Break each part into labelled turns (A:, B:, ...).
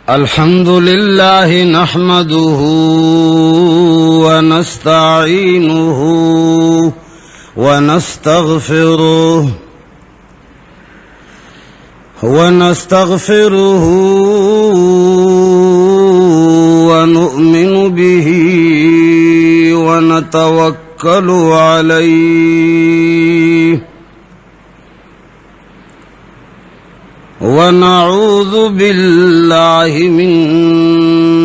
A: الحمد لله نحمده ونستعينه ونستغفره ونؤمن به ونتوكل عليه ونعوذ بالله من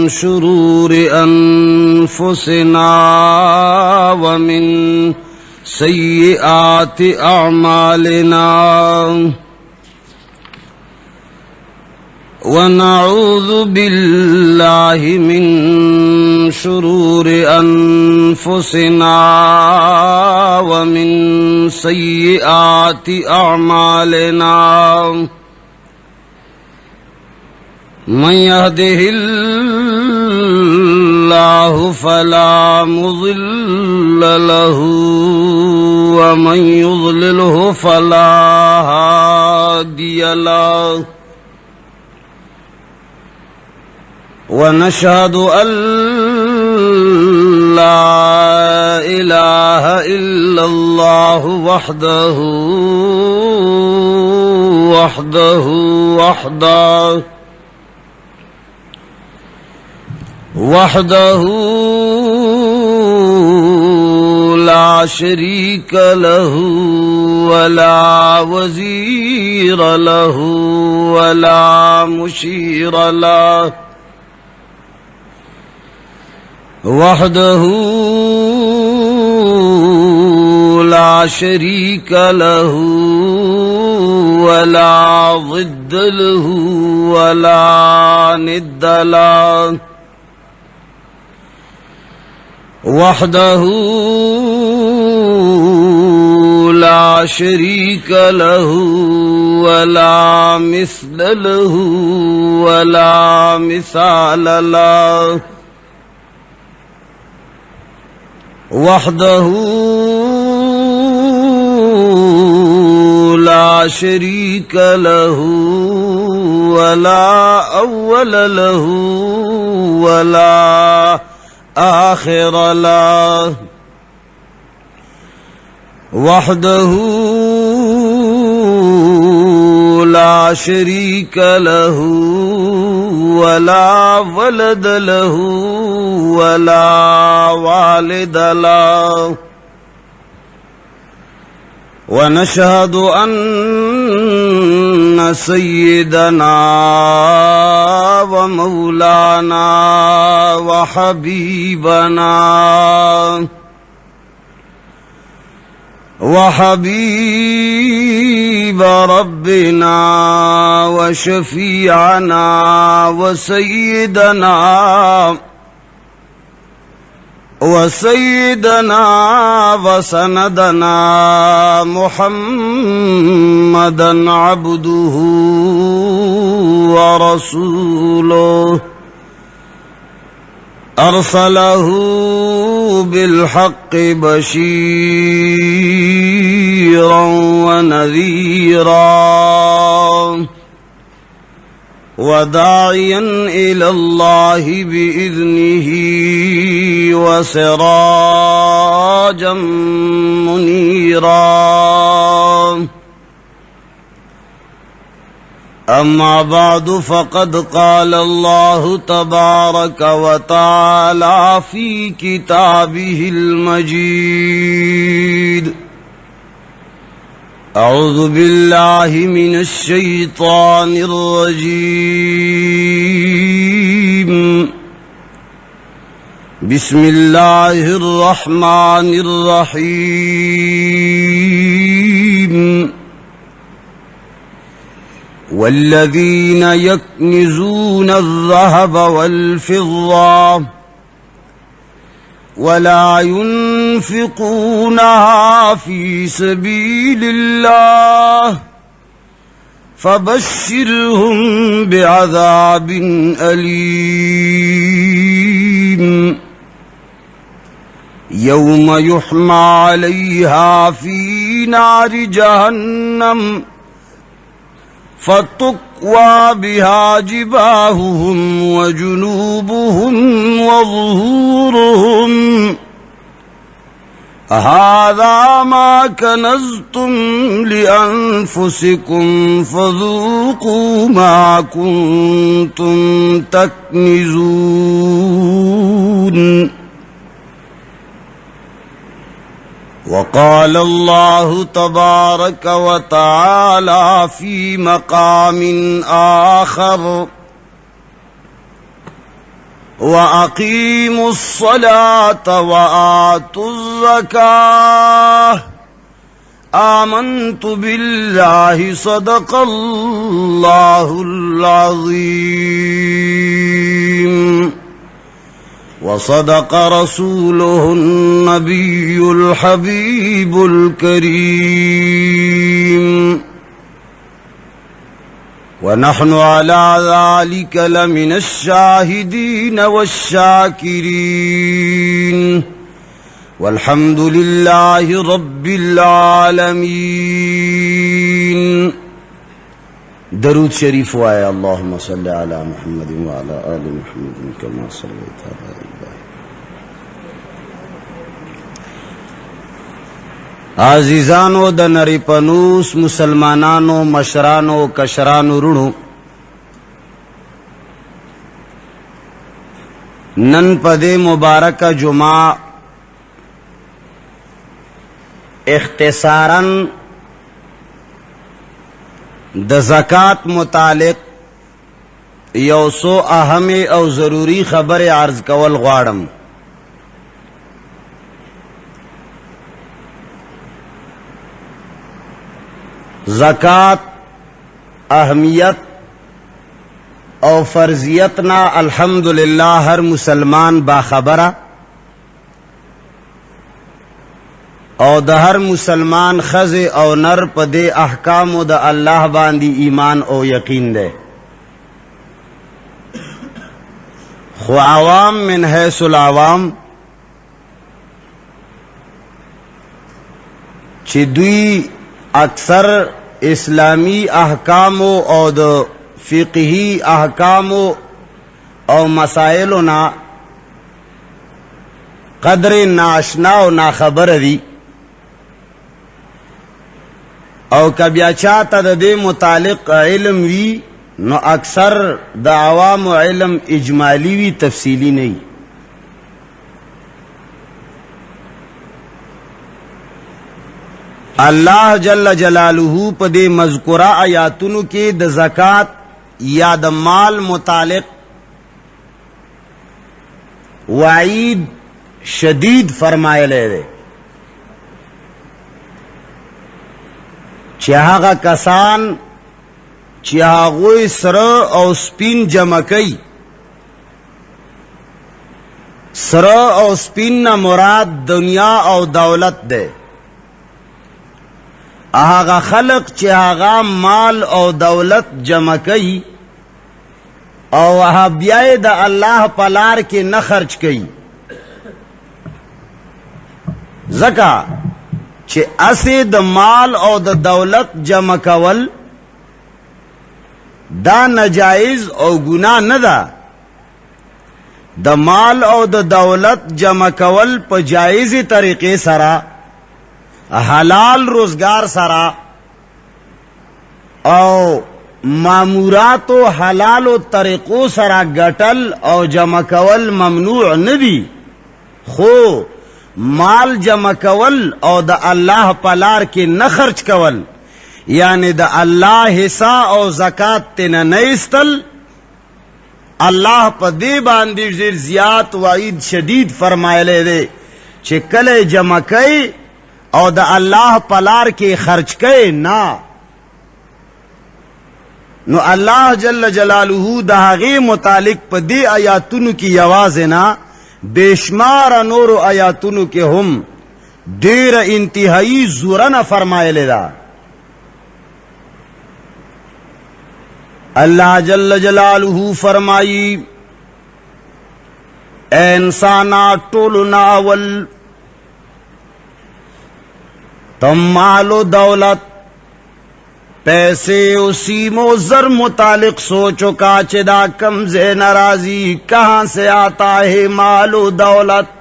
A: شرور أنفسنا ومن سيئات أعمالنا ونعوذ بالله من شرور أنفسنا ومن سيئات أعمالنا من يهده الله فلا مضل له ومن يضلله فلا هادي له ونشهد أن لا إله إلا الله وحده لا شريك له ولا وزير له ولا مشير له وحده لا شريك له ولا ضد له ولا ند له وحده لا شريك له ولا مثل له ولا مثال له وحده لا شريك له ولا أول له ولا آخر له وحده لا شريك له ولا ولد له ولا والد له ونشهد أن سيدنا ومولانا وحبيب ربنا وشفيعنا وسيدنا وسندنا محمدا عبده ورسوله أرسله بالحق بشيرا ونذيرا وداعيا إلى الله بإذنه وسراجا منيرا أما بعد فقد قال الله تبارك وتعالى في كتابه المجيد أعوذ بالله من الشيطان الرجيم بسم الله الرحمن الرحيم والذين يكنزون الذهب والفضة ولا ينفقونها في سبيل الله فبشرهم بعذاب أليم يوم يحمى عليها في نار جهنم فتقوى بها جباههم وجنوبهم وظهورهم هذا ما كنزتم لأنفسكم فذوقوا ما كنتم تكنزون. وقال الله تبارك وتعالى في مقام آخر وأقيموا الصلاة وآتوا الزكاة آمنت بالله صدق الله العظيم وصدق رسوله النبي الحبيب الكريم ونحن على ذلك لمن الشاهدين والشاكرين والحمد لله رب العالمين. درود شریف وائے اللهم صل على محمد وعلى آل محمد كما صليت على إبراهيم. عزیزانو د نری پنوس مسلمانانو مشرانو کشرانو رونو، نن پدے مبارک جمعہ اختصاراً د زکات متعلق یوسو اہم او ضروری خبر عرض کول غواړم. زکات اہمیت او فرضیتنا الحمدللہ ہر مسلمان باخبرہ او د ہر مسلمان خز او نر پدے احکام د اللہ باندی ایمان او یقین دے. خو عوام من حیث العوام چی دوی اکثر اسلامی احکامو او د فقہی احکامو او مسائلنا قدر ناشنا و ناخبر دی، او کبیا چاہتا دا دے متعلق علم وی نو اکثر دا عوام و علم اجمالی وی تفصیلی نہیں. اللہ جل جلالہ پا دے مذکورہ آیاتنو کے دا زکاة یا دا مال متعلق وعید شدید فرمائے لے دے چاہاگا کسان چاہاگوی سر او سپین جمع کئی. سر او سپین نا مراد دنیا او دولت دے. آغا خلق چاہاگا مال او دولت جمع کئی او بیائے دا اللہ پلار کے نہ خرچ کئی. زکا چه اسی د مال او د دولت جمع کول دا نجائز او گناہ ندا. د مال او د دولت جمع کول پا جائزی طریقے سرا حلال روزگار سرا او معمورات و حلال و طریقوں سرا گٹل او جمع کول ممنوع ندی. خو مال جمع کول او دا اللہ پلار کے نہ خرچ کول یعنی دا اللہ حصہ او زکاة تینا نیستل، اللہ پا دے باندی زیر زیاد وعید شدید فرمائے لے دے چھے کلے جمع کئی او دا اللہ پلار کے خرچ کئی نا. نو اللہ جل جلالہ دا غی متعلق پا دے آیاتونو کی یوازنا بیشمار نور آیاتونو کے ہم دیر انتہائی زورن فرمائے لیدا. اللہ جل جلالہ فرمائی اے انسانا ٹولو ناول تم مال و دولت पैसे उसी मोजर मुतालिक सोचो का चिदा कमजे नाराजी कहां से आता है मालो दौलत।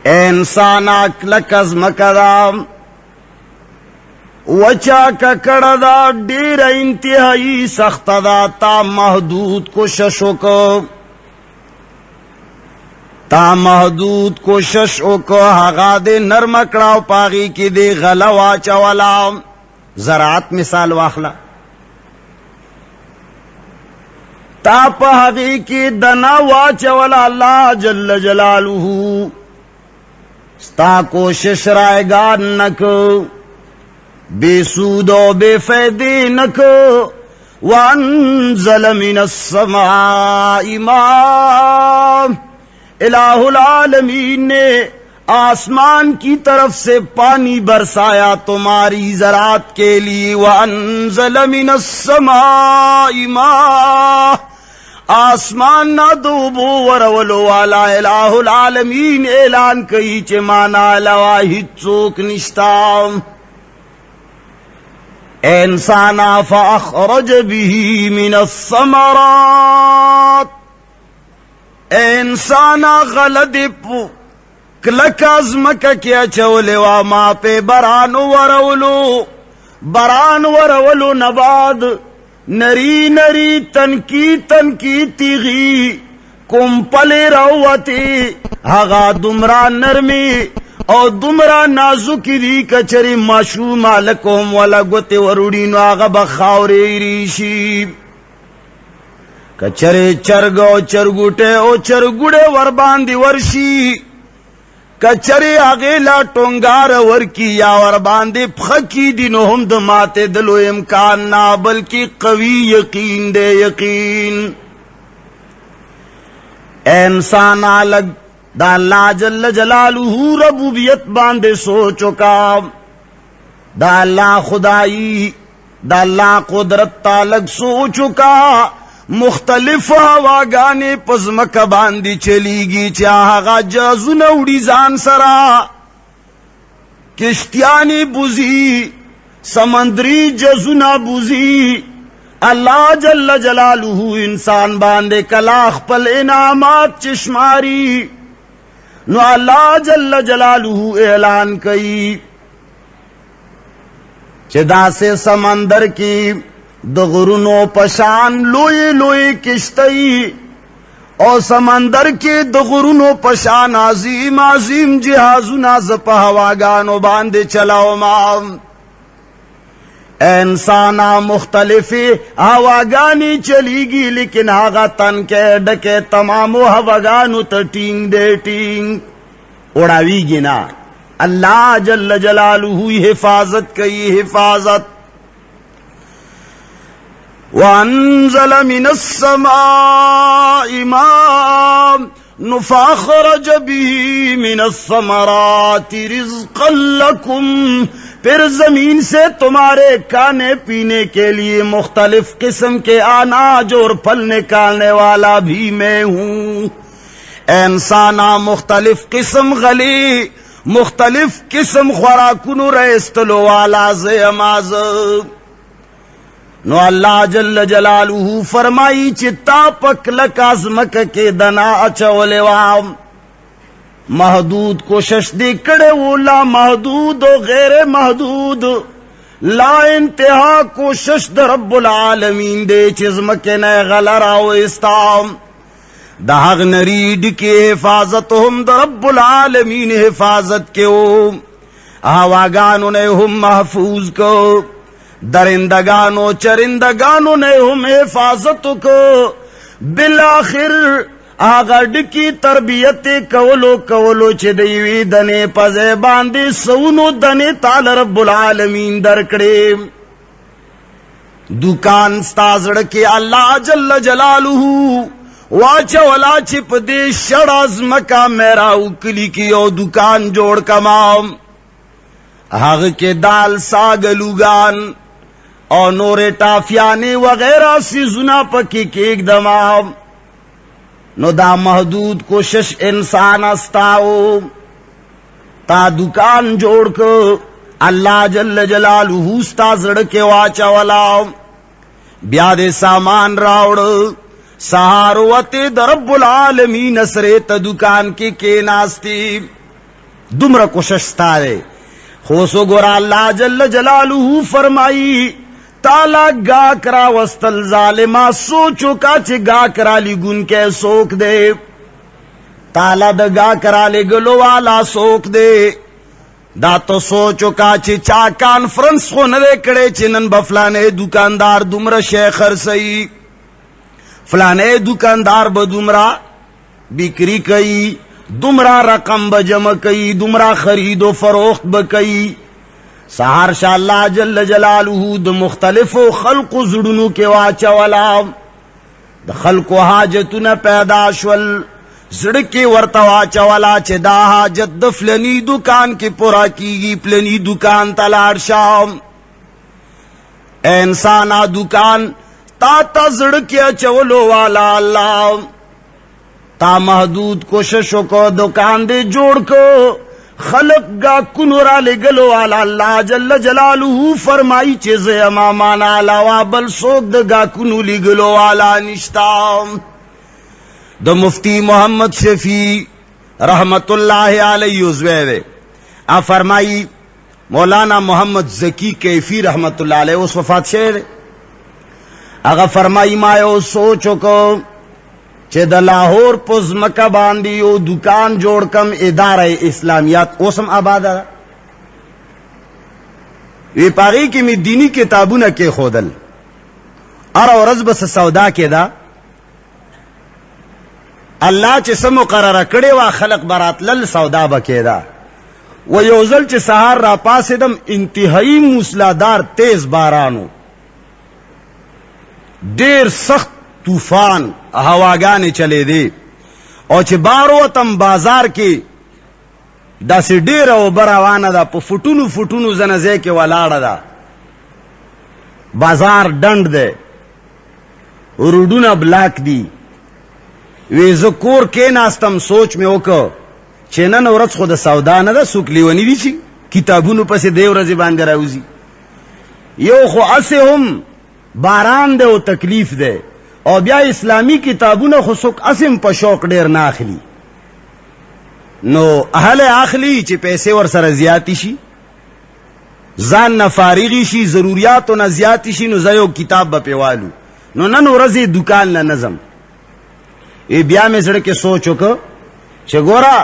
A: इंसान आकलकज मकदाम वचा ककड़दा डेर इंतहाई सख्तदा ता महदूद कोशिशों को ता महदूद कोशिशों को हगा दे नरम कड़ाव पागी की दे गलवा चवला। ज़रात मिसाल वाखला ता पहगी की दना वा चवला अल्लाह जल्ल जलालुहू स्ता कोशिश रायगा नको बेसूदो बेफैदे नको वअंज़ल मिनस समाई मां इलाहुल आलमीन ने आसमान की तरफ से पानी बरसाया तुम्हारी ज़रात के लिए। वअंज़ल मिनस समाई मां आसमान ना दूबो वरवलो वाला इलाहुल आलमीन ऐलान कई चे माना लवा हिच्चोक निश्ता। इंसाना फअखरज बिही मिनस समरात इंसाना गलद क्लकाज़मक क्या चौलेवा माँ पे बरान वरवलो नबाद नरी नरी तनकी तनकी तीगी कुंपले रवती हगा दुमरा नरमी और दुमरा नाजुकी दी कचरी माशू मालकोम वाला गोते वरुड़ी नो आगा बखावरे रीशी कचरे चरगो चरगुटे ओ चरगुड़े वरबांदी वर्षी कचरे आगेला टोंगार वर्की या वरबांदी फकी दिनो हम दमाते दलो इम्कान ना बल्कि कवी यकीन दे यकीन। इंसान अलग दा अल्लाह जल्ल जलालुहू रबूबियत बांधे सोचो का दा अल्लाह खुदाई दा अल्लाह कुदरत तालक सोचो का मुख्तलिफ हवा गाने पजमक बांधी चलीगी चाहा जजुन उड़ी जान सरा किश्तियानी बुझी समंदरी जजुना बुझी अल्लाह जल्ल जलालुहू इंसान बांधे कलाख पल इनामात चिश्मारी नो अल्लाह जल्ल जलालुहू ऐलान कई चिदा से समंदर की दगुरुनो पशान लोए लोए किश्तई और समंदर के दगुरुनो पशान आजीम आजीम जिहाजुना जपहवागानो बांधे चलाओ माम। इंसाना मुख्तलिफी हवागानी चलीगी लेकिन आगा तन के डके तमामो हवागानो टींग दे टींग उड़ावीगी ना। अल्लाह जल्ल जलालुहू हिफाजत कई हिफाजत। वअंज़ल मिनस समाई मां फअखरज बिही मिनस समराति रिज़्क़न लकुम फिर जमीन से तुम्हारे खाने पीने के लिए मुख्तलिफ किस्म के अनाज और फल निकालने वाला भी मैं हूँ। इंसाना मुख्तलिफ किस्म गली मुख्तलिफ किस्म खुराकुनु रस्तलो वाला से अमाज नो अल्लाह जल्ल जलालुहू फरमाई चित्ता पकलक आज़मक के दना अचवलेवाम महदूद कोशिश दी कड़े वो ला महदूद और गैर महदूद ला इंतहा कोशिश द रब्बुल आलमीन दे चिज़मक ने गलराओ इस्ताम दाग नरीड के हिफाजत हम द रब्बुल आलमीन हिफाजत के ओ हवागानों ने हम महफूज को दरिंदगानो चरिंदगानो ने हम हिफाजत को बिलाखिर आगड की तरबियत कवलो कवलो चिदीवी दने पजे बांधे सौनो दने ताल रब्बुल आलमीन दरकड़े दुकान स्ताजड़ के अल्लाह जल्ल जलालुहू वाचा वला छिप दे शड़ाज मका मेरा उकली की ओ दुकान जोड़ कमाम हग के दाल सागलुगान और नोरे टाफियाने वगैरह सी जुना पकी केक दमाम नो दा महदूद कोशिश इंसान अस्ताओ تا دکان جوڑ کو اللہ جل جلالہ ستا زڑکے واچا ولا بیا دے سامان راوڑ سہاروت رب العالمین سریت دکان کے ناستی دمر کوششتا دے خوصو گورا اللہ جل جلالہ فرمائی تالا گا کرا وستل ظالما سوچو کا چے گا کرا لی گن کے سوک دے تالا دا گا کرا لے گلو والا سوک دے دا تو سوچو کا چے چا کانفرنس خو ندے کڑے چنن بفلانے دکاندار دمر شیخر سئی فلانے دکاندار بدمرا بکری کئی دمرا رقم بجمع کئی دمرا خرید و فروخت بکئی سہار شاء اللہ جل جلالہ د مختلف خلق زڑنو کے واچا ولا د خلق حاجتنا پیدا شول زڑکی ورتا واچا ولا چه دا حاجت د فلنی دکان کی پورا کیگی فلنی دکان تلار شام اے انسانا دکان تا زڑکیا چولو والا اللہ تا محدود کوششوں کو دکان دے جوڑ کو خلق گا کنورا لے گلو والا اللہ جل جلالہ فرمائی چیزے امامانا علاوہ بل سوک دا گا کنو لی گلو والا نشتا دا مفتی محمد شفیع رحمت اللہ علیہ وزوے آ فرمائی مولانا محمد زکی کیفی رحمت اللہ علیہ اس وفات شہر اگا فرمائی مایو سوچو کو چه د لاہور پز مکہ باندی او دکان جوڑ کم ادارہ اسلامیات اوسم آبادا وی پاگی کی می دینی کتابونا کے خودل ار ورز بس سودا کے دا اللہ چه سمو قرار کڑے وا خلق برات لل سودا بکے دا و یوزل چه سہار را پاس دم انتہائی موسلادار تیز بارانو دیر سخت طوفان ہواگانے چلے دے اور چھ باروتم بازار کی دا سی دیر و براوانا دا پا فٹونو فٹونو زنزے کے والاڑا دا بازار ڈنڈ دے روڈونا بلاک دی ویزو کور کے ناستم سوچ میں اوکو چینن ورد خود سودا ندا سوک لیونی دی چی کتابونو پس دیو رزی باندے راوزی یو خو اسے ہم باران دے و تکلیف دے اور بیا اسلامی کتابوں خسک اسم پا شوق دیر ناخلی نو اہل آخلی چی پیسے ور سر زیادی شی زان نفارغی شی ضروریاتو نا زیادی شی نو زیو کتاب با پیوالو نو ننو رزی دکان نظم ای بیا میں زڑکے سوچو کہ چی گورا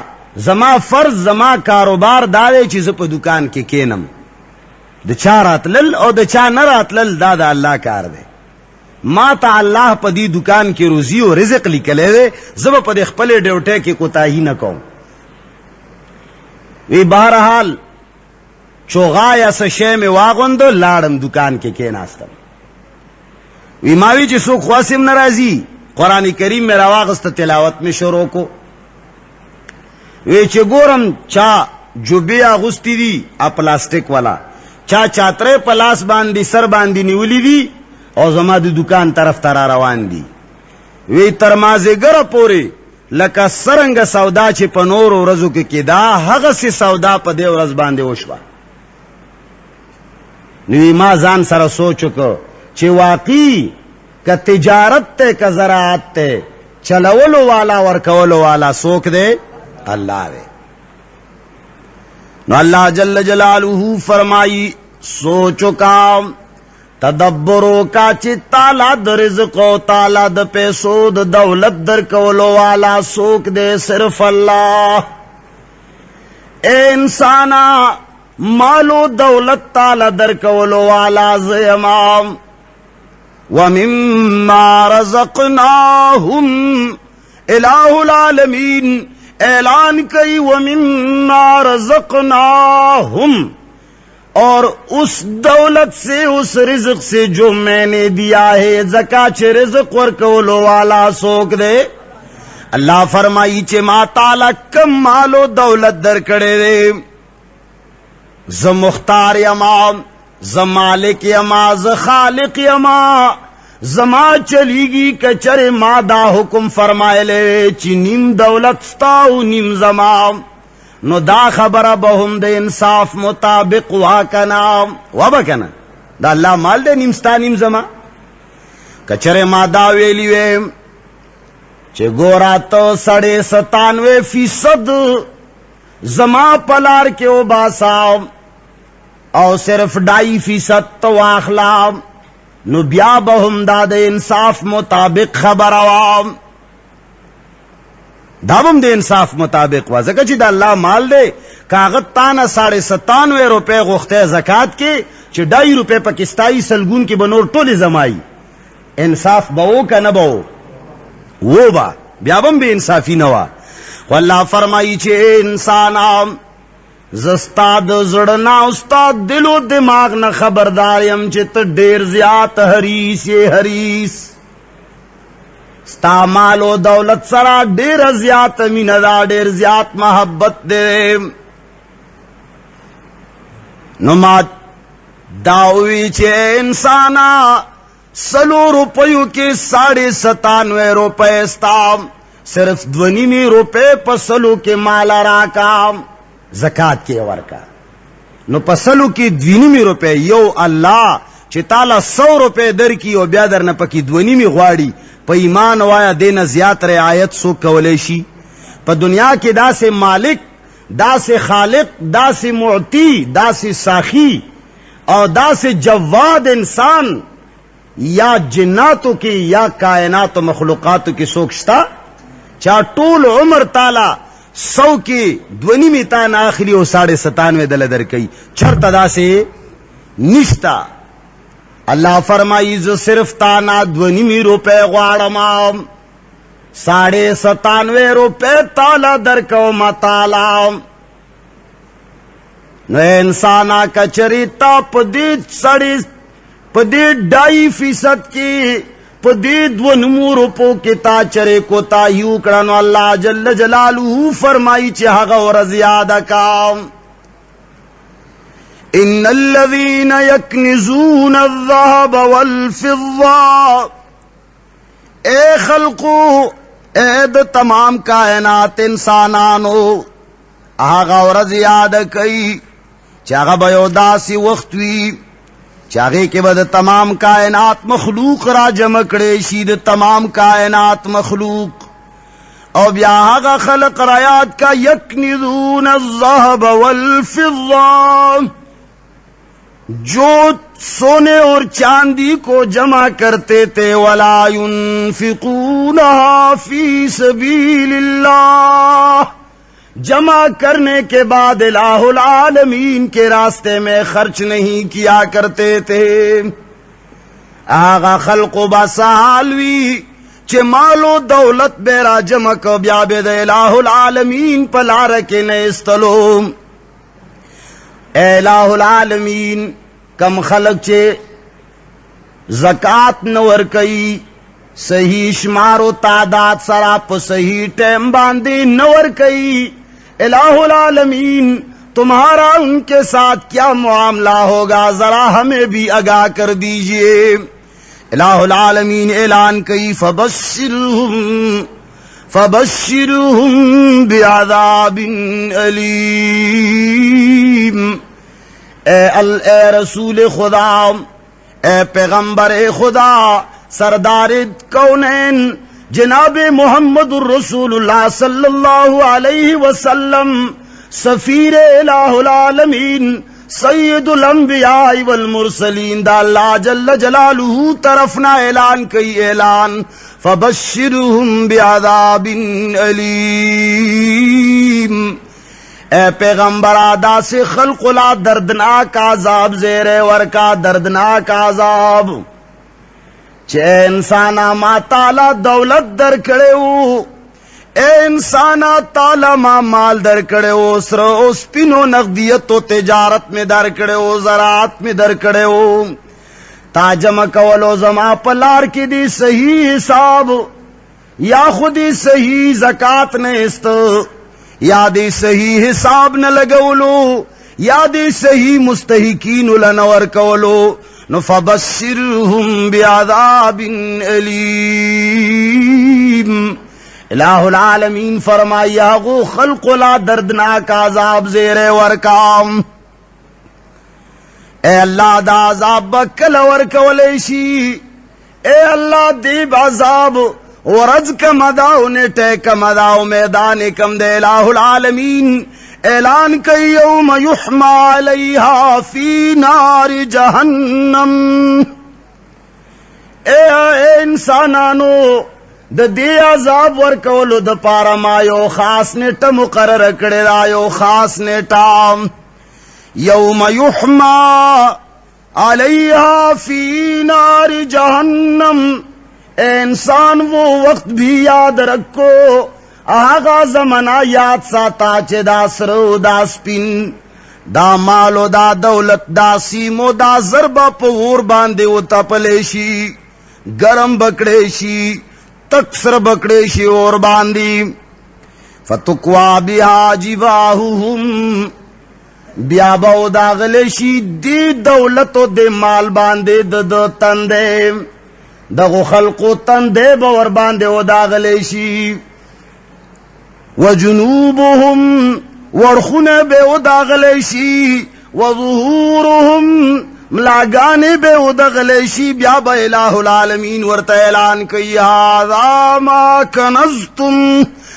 A: زما فرض زما کاروبار دادے چی زپا دکان کے کینم دا چا راتلل او دا چا نراتلل دا دا اللہ کار دے ما تا اللہ پا دی دکان کی روزی و رزق لکلے دے زب پا دی خپلے ڈیوٹے کی کوتاہی نکو وی بہرحال چوغا یا سشے میں واغندو لاڑم دکان کے کیناستم وی ماوی چی سوک خواسم نرازی قرآن کریم میں رواغست تلاوت میں شروع کو وی چی گورم چا جوبی آغستی دی ا پلاسٹک والا چا چاترے پلاس باندی سر باندی نیولی دی او زما دی دکان طرف ترا روان دی وی ترمازے گر پوری لکا سرنگ سودا چی پا نور و رزو کی دا حق سی سودا پا دے و رز باندے وشوا نوی ما زان سر سوچو که چی واقعی که تجارت تے که زراعت تے چلولو والا ورکولو والا سوک دے اللہ دے نو اللہ جل جلالہ فرمائی سوچو کا تدبرو کا چی تالا در رزق و تالا در پیسو در دولت در کولو والا سوک دے صرف اللہ اے انسانا مالو دولت تالا در کولو والا زیمام وَمِمَّا رَزَقْنَاهُمْ الہ العالمین اعلان کئی وَمِمَّا رَزَقْنَاهُمْ اور اس دولت سے اس رزق سے جو میں نے دیا ہے زکاة چھ رزق ورکولو والا سوک دے اللہ فرمائی چھ ما تعالی کم مالو دولت در کڑے دے ز مختار یما ز مالک یما ز خالق یما زما چلی گی کچر ما دا حکم فرمائے لے چی نیم دولت ستاو نیم زما نو دا خبره به هم د انصاف مطابق واکنا وبکنا دا الله مال دے نیمستا نیم زما کچره ما دا ویلی ویم چې ګورا تو 97% زما پلار کې او باسا او صرف 2.5% تو اخلا نو بیا به هم دا د انصاف مطابق خبره وام دا هم د انصاف مطابق وا ځکه چې د الله مال دی کاغذ تانه 97 روپے غوښته زکات کې چې 2 روپے پاکستانی سلګون کې بنور ټوله زمای انصاف به و کنه به و با بیا هم به انصافی نه وا والله فرمایي چې انسان زستاد زړنا استاد دل او دماغ نه خبردار يم چې ته ډیر زیات حریص یې حریص ستا مال او دولت سره ډیر زیات مینه دا ډیر زیات محبت دې نو ما داوی چې انسانا 100 روپیو کې 97 روپے ستا صرف 2.5 روپے پسلو کے مالا راکا زکات کے ورکا نو پسلو کی 2.5 روپے یو اللہ چی تالا 100 روپے در کی او بیا در نپکی 2.5 غواڑی پا ایمان وایا دین زیاد رعایت سو کولیشی پا دنیا کے دا سے مالک دا سے خالق دا سے معتی دا سے ساخی اور دا سے جواد انسان یا جناتو کی یا کائنات و مخلوقاتو کی سوکشتا چا ټول عمر تعالی 100 کی 2.5 تان آخری او 97 دل در کئی چرتا دا سے نشتا اللہ فرمائی جو صرف تانا 2.5 روپے غوارما 97 روپے تالا در کو مطالا نو انسانا کچریتا پدید 2.5% کی پدید و نمورو پو کتا چرے کو تایو کرنو اللہ جل جلالہ فرمائی چہا غور زیادہ کام ان الذین یکنزون الذهب والفضہ اے خلقو اے د تمام کائنات انسانانو آغا غور زیادہ کئی چاگا بیودا سی وقتوی چاگے کے بعد تمام کائنات مخلوق را جمع کرے شید تمام کائنات مخلوق او بیاہا خلق رایات کا یکنزون الذهب والفضہ جو سونے اور چاندی کو جمع کرتے تھے ولا ينفقونها فی سبیل اللہ جمع کرنے کے بعد الہ العالمین کے راستے میں خرچ نہیں کیا کرتے تھے آغا خلق و بسالوی چے مال و دولت بیرا جمع کو بیا بید الہ العالمین پلا رکے نیستلو الہ العالمین کم خلق چے زکاة نور کئی صحیح شمار و تعداد سراپ صحیح ٹیم باندے نور کئی الہ العالمین تمہارا ان کے ساتھ کیا معاملہ ہوگا ذرا ہمیں بھی آگاہ کر دیجئے الہ العالمین اعلان کئی فبشرہم بعذاب علیم اے رسول خدا اے پیغمبر خدا سردار کونین جناب محمد الرسول اللہ صلی اللہ علیہ وسلم سفیر الہ العالمین سید الانبیاء والمرسلین دا اللہ جل جلالہ طرفنا اعلان کئی اعلان فبشرہم بعذاب علیم اے پیغمبر آدھا سے خلق لا دردناک عذاب زیر ورکا دردناک عذاب چے انسانا ما تالا دولت در کڑے ہو اے انسانا تالا ما مال در کڑے ہو سرو سپینو نقدیت و تجارت میں در کڑے ہو زراعت میں در کڑے ہو تاجم کولو زما پلار کی دی صحیح حساب یا خودی صحیح زکاة نیست یا دی صحیح حساب نہ لگولو یا دی صحیح مستحقین لنور کولو نو فبشرہم بعذاب علیم इलाहुल आलमीन फरमाई गो खल्क़ ला दर्दनाक आजाब ज़ेरे वरकाम। ए अल्लाह दा आजाब बकल वरकवलेशी। ए अल्लाह दीब आजाब वरज कमदाओ नेटे कमदाओ मैदान कम दे। इलाहुल आलमीन ऐलान कई यौम युहमा अलैहा फी नार जहन्नम। ए इंसानानो द दे आजाब वर्कवलो द पारा मायो खास नेटा मुकर्रर करे रायो खास नेटा। यौम युहमा अलैहा फी नार जहन्नम। ए इंसान वो वक्त भी याद रखो आगा जमाना याद साता चे दा सरो दा स्पिन दा मालो दा दौलत दा सीमो दा जरबा पवूर बांधे वो तपलेशी गरम बकड़ेशी तक्सर बकड़ेशी और बांधी। फतुकवा बिहा जिवाहुहुम ब्याबाओ दागलेशी दी दौलतो दे माल बांधे द तंदे दगो खल्को तंदे बवर बांधे वो दागलेशी। वजुनूबुहुम वरखुने बे वो दागलेशी वज़ुहूरुहुम मलागाने बे वो दागलेशी। ब्याबा इलाहुल आलमीन वर्ता ऐलान कई हाज़ा मा कनज़्तुम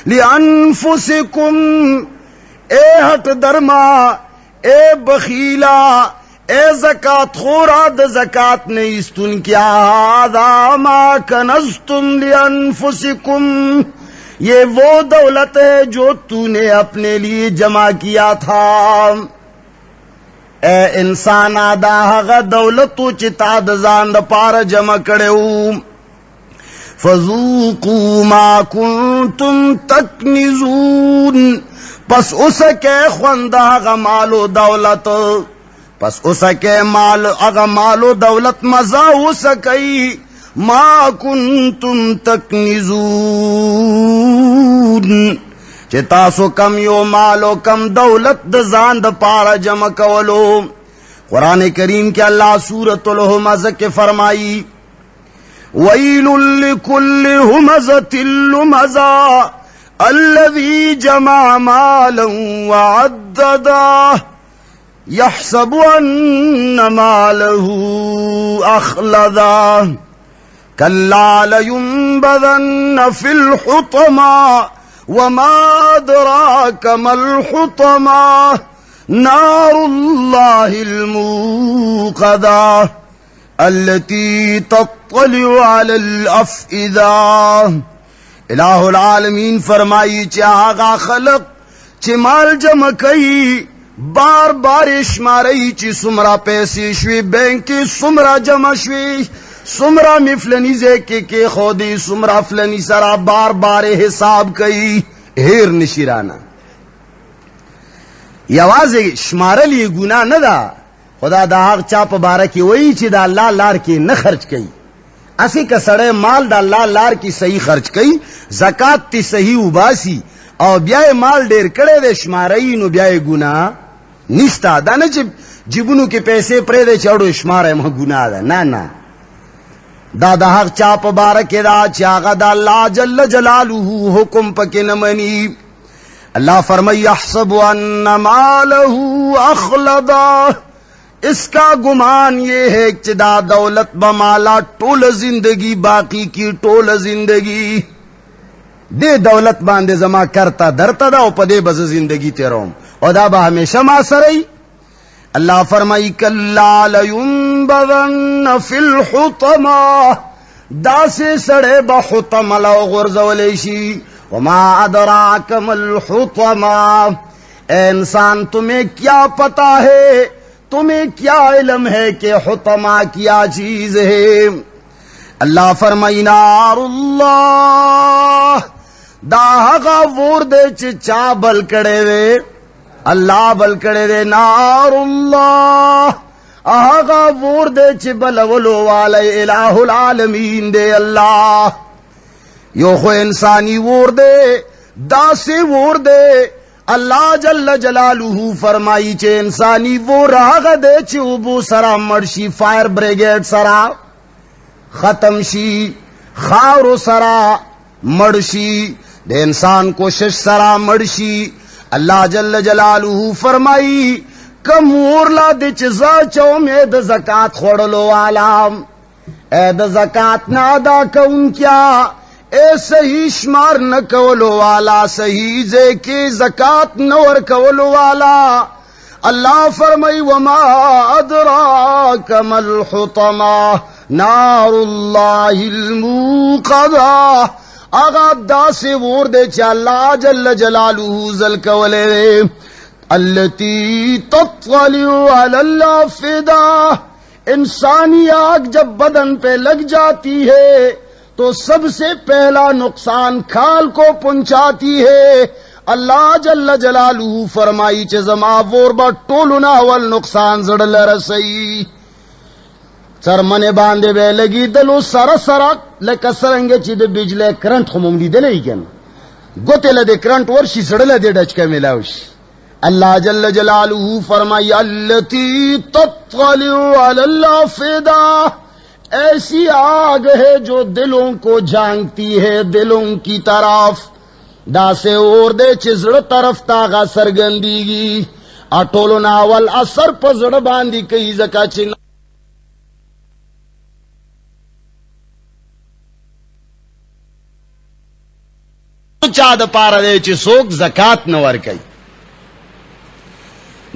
A: लिअन्फुसिकुम। ए हट दरमा ए बखीला ए ज़कात खोरा द ज़कात नहीं इस्तुन क्या। हाज़ा मा कनज़्तुम लिअन्फुसिकुम। ये वो दौलत है जो तूने अपने लिए जमा किया था। ए इंसान आदा हगा दौलत तो चिता दान पार जमा करे। फज़ूकू मा कुंतुम तकनिज़ून। पस उसके ख्वंदा हगा मालो दौलत पस उसके माल अगा मालो दौलत मजा हो सकई मा कुंतुम तकनिज़ून। चितासो कम यो मालो कम दौलत दान पारा जमा कवलो। कुरान करीम के अल्लाह सूरतुल हुमज़ के फरमाई वैलुल लिकुल्लि हुमज़तिल लुमज़ा अल्लज़ी जमा मालन वअद्ददा यहसबु अन्न मालहू अख़लदा कल्ला लयुंबज़न्न फिल हुतमा वमा अदराक मल हुतमा नारुल्लाहिल मूक़दा अल्लती तत्तलिउ अलल अफ़इदा। इलाहुल आलमीन फरमाई चागा खलक चे माल जमा कई बार बार इश्मारई ची सुमरा पैसे श्वी बैंक की सुमरा जमा श्वी सुमरा मिफलनी के खोदी सुमरा फलनी सरा बार बार हिसाब कई हेर निशिराना। यवाज श्मारल ये गुना न दा खुदा दाग चाप बारा की वही ची दा अल्लाह लार की न खर्च कई। असी का सड़े माल दा अल्लाह लार की सही खर्च कई ज़कात ती सही उबासी और ब्याए माल डेर कड़े दे श्मारई नु ब्याए गुना निस्ता दाने जिबुनु के पैसे प्रे दे चढ़ो श्मारे मह गुना दा ना ना दादा हक चाप बारक दा चागा दा अल्लाह जल्ल जलालुहु हुकुम पके न मनी। अल्लाह फरमाई यहसबु अन्न मालहू अख़लदा। इसका गुमान ये है कि दा दौलत बमाला टोल जिंदगी बाकी की टोल जिंदगी दे दौलत बांधे जमा करता धरता दा पदे बज जिंदगी तेरोम और दाबा हमेशा मासरई। अल्लाह फरमाई कल्ला लयुंबज़न्न फिल हुतमा। दासे सड़े बहुतमा लो गुर्जवलेशी वमा अदराक मल हुतमा। ए इंसान तुम्हें क्या पता है तुम्हें क्या इल्म है कि हुतमा क्या चीज है। अल्लाह फरमाई नारुल्लाह दाहगा वोर दे चिचा बल कड़े वे अल्लाह बल कड़े दे नारुल्लाह आगा वोर दे च बलवलो वाले इलाहुल आलमीन दे अल्लाह यो खो इंसानी वोर दे दासे वोर दे अल्लाह जल्ल जलालुहु फरमाई चे इंसानी वो राग दे चे उबू सरा मर्शी फायर ब्रिगेड सरा खत्म शी खारो सरा मर्शी دے انسان کوشش سرا مرشی. اللہ جل جلالہ فرمائی کم ورلا دے چزا چو میں دا زکاة خوڑلو والام اے دا زکاة نادا کون کیا اے صحیح شمار نکولو والا صحیح زے کے زکاة نور کولو والا. اللہ فرمائی وما ادراک ما الحطمہ نار اللہ الموقدہ. آغا دا سے وور دے چا اللہ جل جلالہ ذل کولے التی تطلع علی الافئدہ. انسانی آگ جب بدن پہ لگ جاتی ہے تو سب سے پہلا نقصان کھال کو پہنچاتی ہے. اللہ جل جلالہ فرمائی چھ زما وور با ٹولنا ول نقصان زڑل رسئی. سرمنے باندے بے لگی دلو سر سرک لکا سرنگے چی دے بجلے کرنٹ خموم لی دلے گن گوتے لدے کرنٹ ورشی سڑلے دے ڈچکے ملاوش. اللہ جل جلالہ فرمائی اللتی تطلع علی الافئدہ. ایسی آگ ہے جو دلوں کو جھانکتی ہے دلوں کی طرف. دا سے اور دے چزڑ طرف تاغا سرگندیگی اٹولو ناول اثر پا زڑ باندی کئی زکا چن چا دا پارا دے چی سوک زکاة نور کئی.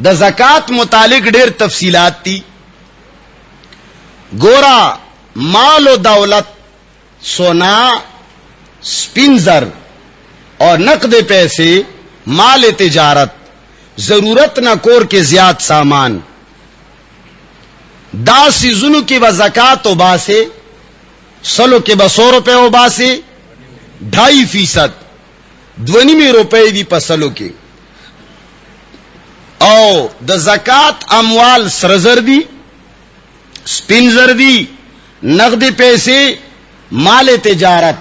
A: دا زکاة متعلق ڈیر تفصیلات تی. گورا مال و دولت سونا سپنزر اور نقد پیسے مال تجارت ضرورت نہ کور کے زیاد سامان دا سیزنو کی با زکاة و باسے سلو کے با 100 روپے و باسے 2.5% 2.5 روپے دی پسلو کے. او دا زکاة اموال سرزر دی سپنزر دی نقد پیسے مال تجارت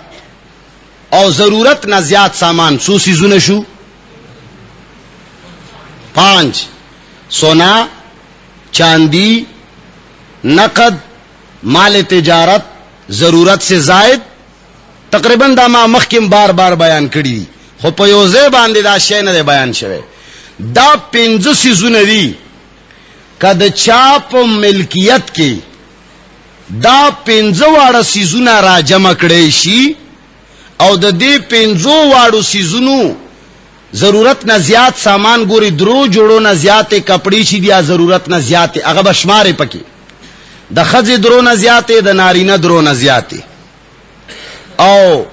A: او ضرورت نہ زیاد سامان سو سیزن شو 5 سونا چاندی نقد مال تجارت ضرورت سے زائد. تقریباً دا ما مخکم بار بار بیان کری دی خو پا یوزے باندے دا شے ندے بیان شوے. دا 5 سیزن دی کد چاپ ملکیت کی دا 5 واڑا سیزن را جمع کڑیشی او د دې 5 واړو سیزونو ضرورت نہ زیات سامان گوری درو جوڑو نہ زیاتے کپڑی چی دیا ضرورت نہ زیاتے اغا بشمارے پکی دا خز درو نہ زیاتے دا نارینہ درو نہ زیاتے. او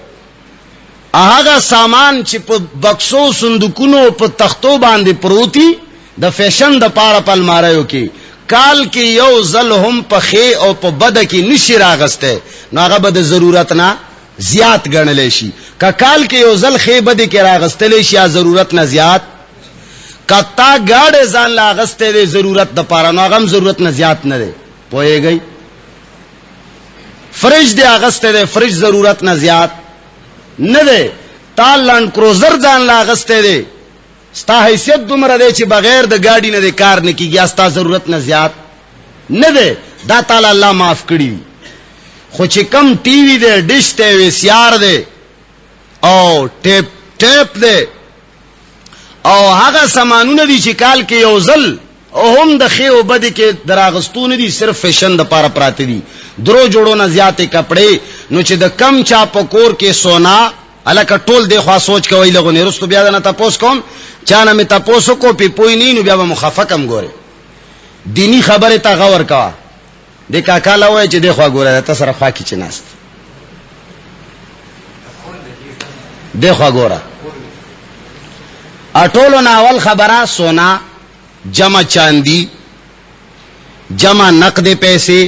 A: آغا سامان چی پا بکسو صندوقونو پا تختو باندے پروتی دا فیشن دا پارا پل مارایو کی کال کی یو زل ہم پا خے او پا بدا کی نشی راغستے نو آغا بدا ضرورت نہ زیاد گنلے شی. کا کال کے یو زل خے بدی کے راغستلے شی یا ضرورت نہ زیاد کتا گاڑے زان لاغستے دے ضرورت دا پارا نو آغم ضرورت نہ زیاد نہ دے پوئے گئی. فرج دے آغستے دے فرج ضرورت نہ زیاد نہ دے. تا لینڈ کروزر زان لاغستے دے ستا حیثیت دمرا دے چی بغیر دا گاڑی نہ دے کار نہ کی گیا ستا ضرورت نہ زیاد نہ دے. دا تالا اللہ معاف کری خو چی کم ٹی وی دے ڈش دے ویسیار دے او ٹیپ دے او هغه سامانونه دي چې کال کې یو ځل او هم د خې او بد کې دراغستون دي صرف فیشن د پاره پراته دي درو جوړو نه زیاته کپڑے نو چې د کم چا پکور کې سونا الکه ټول دی خوا سوچ کوي لغو نه رستو بیا نه تاسو کوم چانه می تاسو کو پی پوی نه نو بیا مخفقم ګوره دینی خبره تا غور کا د کاکا لوي چې دی خوا ګوره تاسو سره خوا کې چناست دی خوا ګوره اٹولو ناول خبرہ سونا جمع چاندی جمع نقد پیسے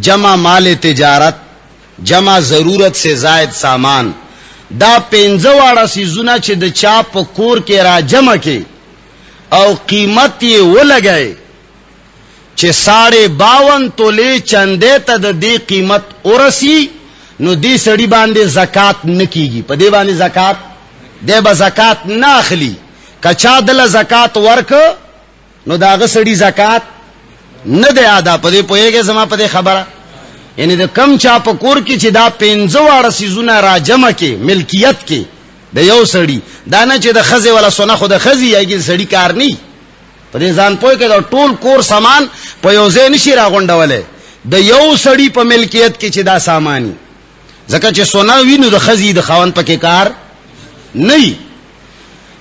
A: جمع مال تجارت جمع ضرورت سے زائد سامان دا پینزواڑا سیزونا چھ دا چاپ کور کے را جمع کے او قیمت یہ وہ لگئے چھ 52 تولے چندے تا دا دی قیمت ارسی نو دی سڑی باندے زکاة نکیگی پا دی باندے زکاة دے با زکاة ناخلی کچا دل زکات ورک نو داغ سڑی زکات نہ دے آدھا پدے پوئے گے زما پدے خبرہ یعنی دا کم چاپ کور کی چی دا 15 سیزونا را جمع کے ملکیت کے د یو سړی دا نه چې د خزې ولا سونه خو د خزې یاګي سړی کار نه په دې ځان پوي کې دا ټول کور سامان په یو ځای نشي راغونډولې د یو سړی په ملکیت کې چې دا سامانی ځکه چې سونه وینو د خزې د خاوند پکې کار نه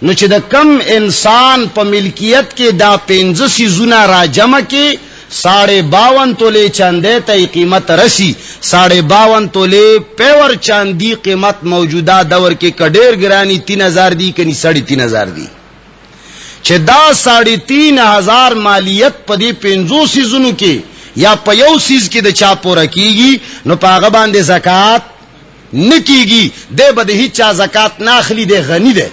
A: نو چې د کم انسان په ملکیت کې دا 15 سيزونه را جمع کې 52.5 تولے چاندے ته قیمت رسی 52.5 تولے پیور چاندی قیمت موجودہ دور کې کډیر ګرانی 3000 دی کني 3.5 دی چې دا 3.5 مالیت په دې 50 سيزونو کې یا په یو سیز کې د چا پوره کیږي نو پاغه باندې زکات نکیږي د بده هیڅ زکات نه اخلي د غنی ده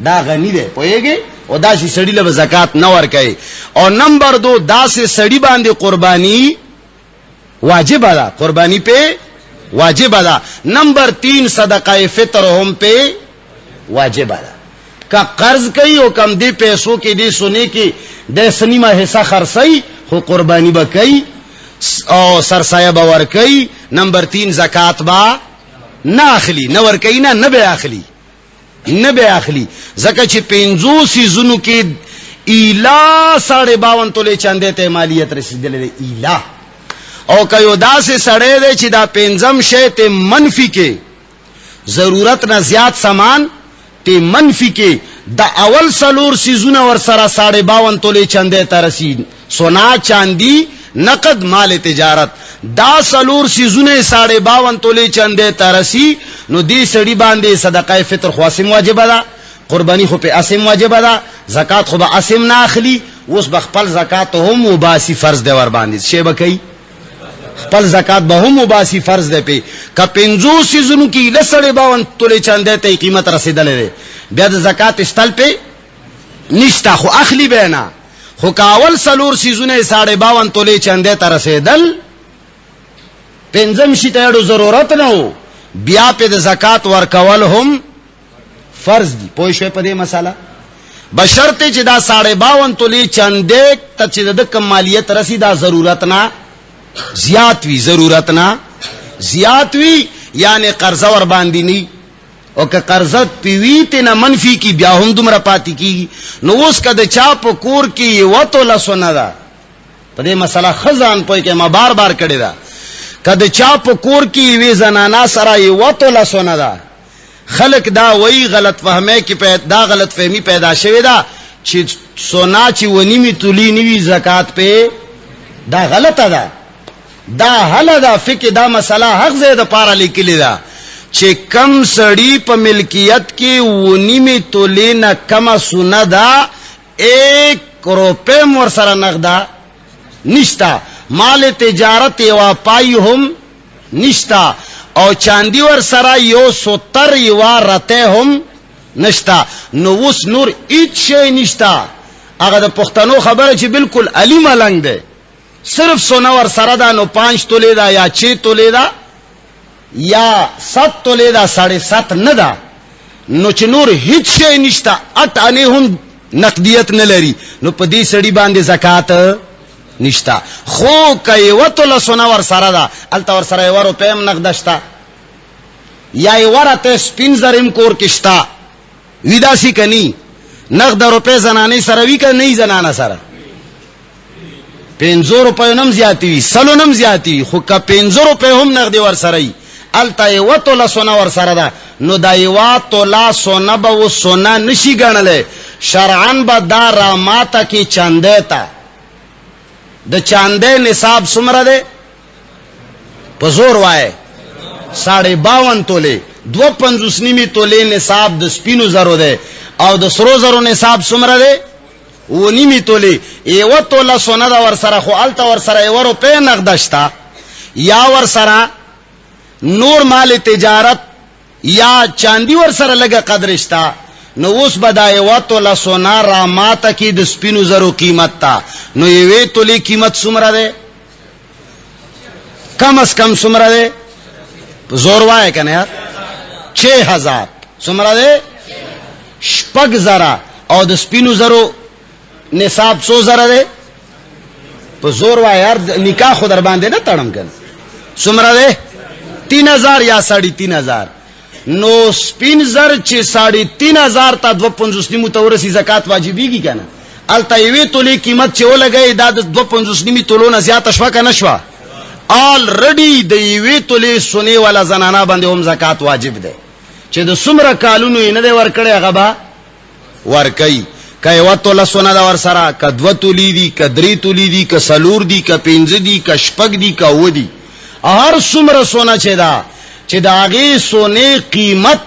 A: دا غنی ده پوهیږي او دا شي سړی له زکات نه ور کوي او نمبر 2 دا سه سړی باندې قربانی واجب ده قربانی په واجب ده نمبر 3 صدقه فطر هم په واجب ده کا قرض کوي او کم دی پیسو کې دی سونه کې د سنیمه حصہ خرڅي خو قربانی به کوي او سرسایه به ور کوي نمبر 3 زکات با نه اخلي نه ور کوي نه به اخلي نه به اخلي زکه چې 50 سيزونو کې ایلا 52 تولې چاندې ته مالیت رسیدلې ایلا او کيو داسې سړې دې چې دا 15 شی ته منفي کې ضرورت نه زیات سامان ته منفي کې د اول سلور سيزونه ور سره 52 تولې چاندې ته رسید سونا چاندی نقد مال تجارت دا سلور سيزونه 52 تولې چاندې ته رسی نو دې سړي باندې صدقه فطر خاصم واجب ده قربانی خو په اسم واجب ده زکات خو به اسم نه اخلي اوس بخپل زکات هم مباسي فرض دی ور باندې شی بکئی خپل زکات به هم مباسي فرض دی په ک 50 سيزونو کې لسړې 52 تولې چاندې ته قیمت رسیدلې بیا د زکات استل په نشتا خو اخلي به نه خو کاول سلور سيزونه 52 تولې چاندې ته رسیدل پنځم شي ته ضرورت نه بیا په د زکات ورکول هم فرض دي پوه شئ په دې مساله بشرط چې دا 52 تولې چاندې ته چې د کمالیت رسیدا ضرورت نه زیات وی ضرورت نه زیات وی یعنی قرض ور باندې ني او که قرضت پیوی ته نه منفي کی بیا هم دومره پاتې کی نو اوس کده چا په کور کې وته لسونه ده په دې مسله خزان پوي کې ما بار بار کړی دا کده چا په کور کې وی زنانا سره وته لسونه ده خلق دا وی غلط فهمه کې پیدا غلط فهمی پیدا شوی دا چې سونا چې ونی می تولی نیوی زکات په دا غلطه ده دا حل دا فقہ دا مسله حق زید پارا لیکلی دا چې کم سړی په ملکیت کې ونی می تولی نه کم سونه دا 1 روپے مور سره نغدا نشتا مال تجارت یوا پای هم نشتا او چاندی ور سره یو 70 یوا رته هم نشتا نو اوس نور هیڅ شی نشتا هغه د پښتنو خبره چې بالکل علی ملنګ ده صرف سونا ور سره دا نو 5 تولې دا یا 6 تولې دا یا 7 تولې دا 7.5 نه دا نو چې نور هیڅ شی نشتا اټ انه هم نقدیت نه لري نو په دې سړي باندې زکات نشتا خو کای وته له سونا ور سره دا الته ور سره ورو پم نقدشتا یا ورته سپین زریم کور کشتا ویداسی کني نقد روپے زنانه سره وی کنه نه زنانه سره 500 روپے نم زیاتی وی سلو نم زیاتی خو کا 500 روپے هم نقد ور سره الته وته له سونا ور سره دا نو دا یوا تولا سونا به و سونا نشي ګڼلې شرعن به دا را ماته کی چاندې تا د چاندې نصاب څومره ده په زور وای 52 تولې 2.5 نیمه تولې نصاب د سپینو زرو ده او د سرو زرو نصاب څومره ده و نیمه تولې یو توله سونه دا ور سره خو الته ور سره یو روپے نقدشتا یا ور سره نور مال تجارت یا چاندی ور سره لګه قدرشتا نو اوس بدای وته لا سونا را ماته کی د سپینو زرو قیمت تا نو یوې تولی قیمت څومره ده کم از کم څومره ده زور وای کنه یار 6000 څومره ده شپږ زرا او د سپینو زرو نصاب 100 زره ده په زور وای یار نکاح خو در باندې نه تړم کنه څومره ده 3000 یا 3500 نو سپین زر چې 3,500 تا 2.50 نیمو تورسی زکات واجبیږي کنه. الته یوې تولې قیمت چې ولګي دا د 2.50 نیمه تولونه زیاته شوه کنه شوه. آلریډي د یوې تولې سونې والا زنانه باندې هم زکات واجب ده چې د څومره کالونو یې نه دی ورکړی هغه به ورکوي. که یوه توله سونه ده ورسره، که 2 تولې دي، که 3 تولې دي، که 4 دي، که 5 دي، که 6 دي، که 7 دي، هر څومره سونه چې ده چې د هغې سونې قیمت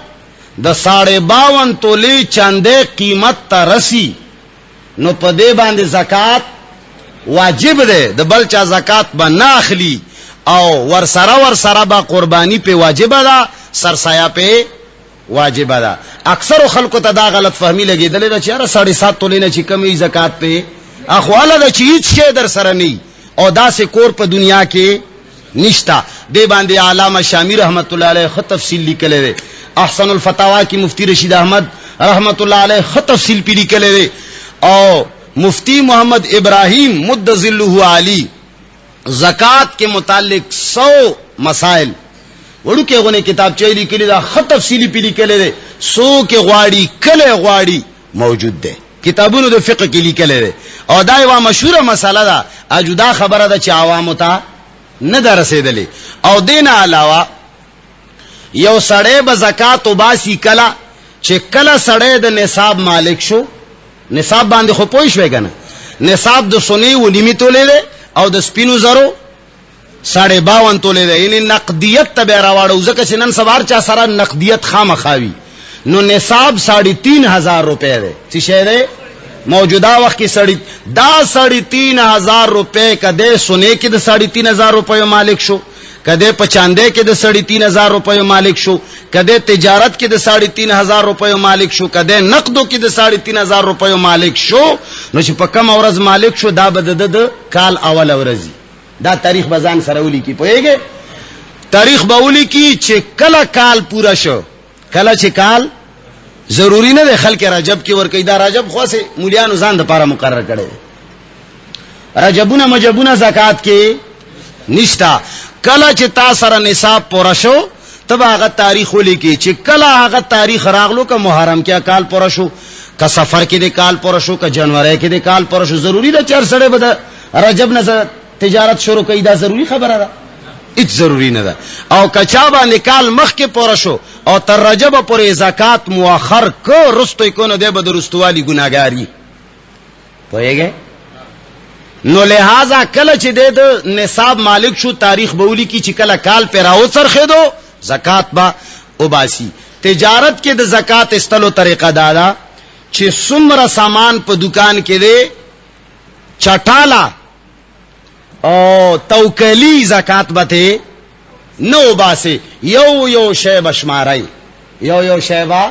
A: د 52 تولې چندې قیمت ته رسی نو په دې باندې زکات واجب ده. د بل چا زکات به نه اخلي او ورسره به قربانی په واجب ده، سرسایه په واجب ده. اکثر خلکو ته دا غلط فهمی لګیدلې ده چې یاره 7.5 تولې نه چې کمی زکات په اخواله ده چې هیڅ شی در سره نه او داسې کور په دنیا کې نشتا. دې باندې علامه شامی رحمت الله علیه خط تفصیل لیکلی دی. احسن الفتاوا کی مفتی رشید احمد رحمت الله علیه خط تفصیل پی لیکلی دی. او مفتی محمد ابراہیم مد ظلہ علی زکات کے متعلق 100 مسائل وڑو کے غنے کتاب چاہی لیکلی دا خط تفصیلی پی لیکلی دی. 100 کے غواڑی کلے غواڑی موجود دے کتابونو د فقہ کی لیکلی دی. او دا یو مشهوره مسئله ده اجدا خبره ده چې عوامو ته نه در رسیدلی. او دین علاوه یو سړی به زکات وباسي کله چې کله سړی د نصاب مالک شو. نصاب باندې خو پوه شوې کنه، نصاب د سونې و نیمه تولې ده او د سپینو زرو 52 تولې ده. یعنی نقدیت ته به راوړو ځکه چې نن سبا چا سره نقدیت خامخاوي. نو نصاب 3,500 روپے ده. څه شی ده موجوده وخت کې 3,500 روپے کده سونه کې د 3,500 روپے مالک شو، کده په چاندې کې د 3,500 روپے مالک شو، کده تجارت کې د 3,500 روپے مالک شو، کده نقدو کې د 3,500 روپے مالک شو. نو چې په کم ورځ مالک شو دا بد د کال اول ورځي. دا تاریخ بزان سره ولي کی پوهیږي. تاریخ به ولي کی چې کله کال پورا شو. کله چې کال ضروری نه ده خلک رجب کې ور کوي. دا رجب خو سه مولیانو ځان د پاره مقرر کړي. رجبونه مجبونه زکات کې نشتا. کله چې تا سره نصاب پورا شو تب هغه تاریخ ولیکي چې کله هغه تاریخ راغلو که محرم کې کال پورا شو، که سفر کې د کال پورا شو، که جنوري کې د کال پورا شو. ضروری ده چر سره به رجب نه تجارت شروع کوي. دا ضروری خبره ده؟ هیڅ ضروری نه ده. او کچا باندې کال مخ کې پورا شو او تر رجب پورې زکات مؤخر کو رستوي کو نه دی به درستوالی ګناګاری پوهیږي. نو لہذا کله چې د نصاب مالک شو تاریخ بولی کی چې کله کال پر راو څرخه دو زکات با وباسي. تجارت کې د زکات استلو طریقه دادا چې څومره سامان په دکان کې دی چټالا او توکلی زکات بته نو باسي. یو شی بشمارای یو شی با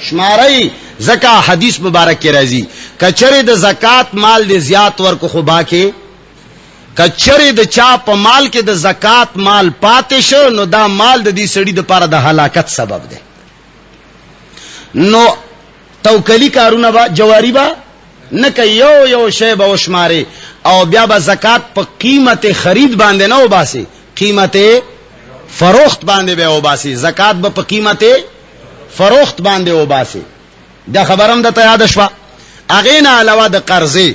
A: شمارای. زکا حدیث مبارک کې راځي کچره د زکات مال دې زیات ورکو خو باکه کچره د چا په مال کې د زکات مال پاتې شو نو دا مال د دې سړي د پاره د هلاکت سبب دی. نو توکلی کارونه با جواری با نه کوي. یو شی به وشماره او بیا به زکات په قیمت خرید باندې نه وباسي، قیمت فروخت باندې به وباسي. زکات به په قیمت فروخت باندې وباسي. دا خبرم د ته یاد شوه. هغې نه علاوه د قرضې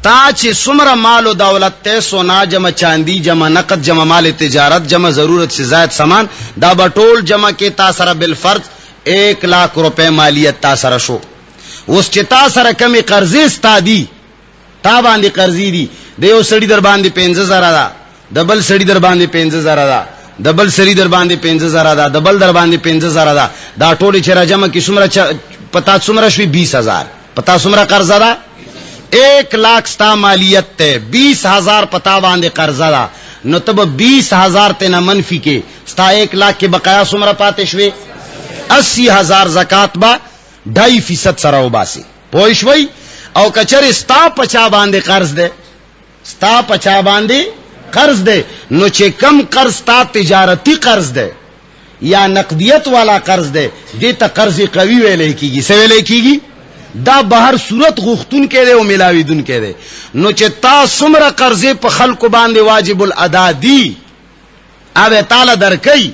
A: تا چې څومره مال و دولت ته سونا جمع چاندی جمع نقد جمع مال تجارت جمع ضرورت سے زائد سامان دا بټول جمع کې تا سره بالفرض 1,00,000 روپے مالیت تا سره شو. اوس چې تا سره کمی قرضې ستا دي تا باندې قرضې دي د یو سړي در باندې 5,000 ده، د بل سړي در باندې 5,000 ده، د بل سړي در باندې 5,000 ده، د بل در باندې 5,000 ده. دا ټول چې راجمع کې څومره پتا څومره شوي 20,000. پتا څومره قرض ده 1,00,000 ستا مالیت ته 20,000 پتا باندې قرض ده. نو تب 20,000 ته نه منفی کې ستا 1,00,000 کې بقایا څومره پاتې شوي 80,000 زکات با 2.5% سره وباسي. پوه شوي. او کچر ستا پچا باندې قرض ده، ستا پچا باندې قرض ده نو چې کم قرض تا تجارتی قرض ده یا نقدیت والا قرض ده دې ته قرض قوی ویلې کیږي. څه ویلې کیږي؟ دا بهر صورت غختون کې ده او ملاویدون کې ده. نو چې تا څومره قرضې په خلکو باندې واجب الادا دي اوه تعالی درکې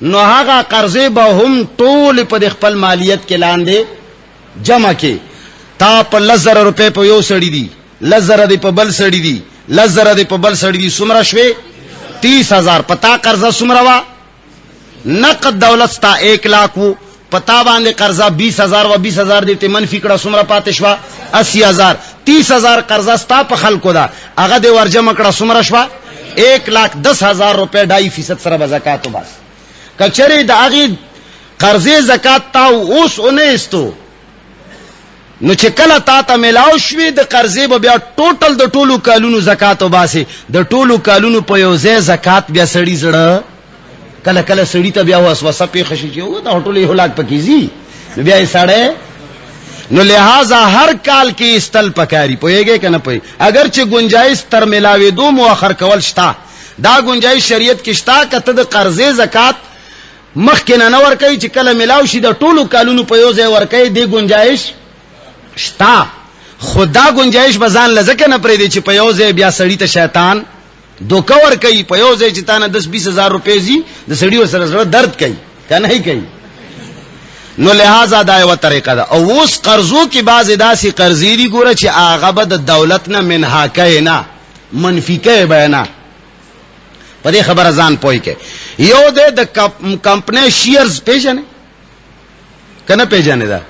A: نو هغه قرضې به هم ټول په خپل مالیت کې لاندې جمع کې. تا په 10,000 روپے په یو سړی دی، 10,000 دی په بل سړی دی، 10,000 دی په بل سړی دی، څومره شوي؟ 30,000. پتا قرضه څومره وا؟ نقد دولت ستا 1 لاکھ وو، پتا باندې قرضه 20,000 و 20,000 دی ته منفي کړه، څومره پاتې شوا؟ 80,000. 30,000 قرضه ستا په خلکو ده، هغه دی ورجمع کړه، څومره شوا؟ 1,10,000 روپے 2.5% سره به زکات وباس. کچره د هغه قرضې زکات تا اوس اونې استو، نو چې کله تا ته ملاو شوي د قرضې به بیا ټوټل د ټولو کالونو زکات وباسي. د ټولو کالونو په یو ځای زکات بیا سړی زړه کله کله سړی ته بیا وسوسه پیښ شي چې او دا ټول یو لاک پکې زی بیا یې سړی. نو لہذا هر کال کې استل پکاري، پوهیږي کنه پوي. اگر چې گنجائش تر ملاوي دو مؤخر کول شتا، دا گنجائش شریعت کې شتا کته د قرضې زکات مخکې نه ور کوي، چې کله ملاو شي د ټولو کالونو په یو ځای ور کوي، دی گنجائش شتا. خدا گنجائش بزان لزکه نه پرې دی چې په یو ځای بیا سړی ته شیطان دوکه ور کوي، په یو ځای چې تا نه 10-20,000 روپے زی د سړی ور سره درد کوي کنه هی کوي. نو لہذا دا یو طریقه ده. او اوس قرضو کې بعض داسې قرضې دي ګوره چې هغه به د دولت نه منها کوي نه منفي کوي به نه. په دې خبره ځان پوي کې. یو د کمپنی شیرز پیژنې کنه پیژنې ده،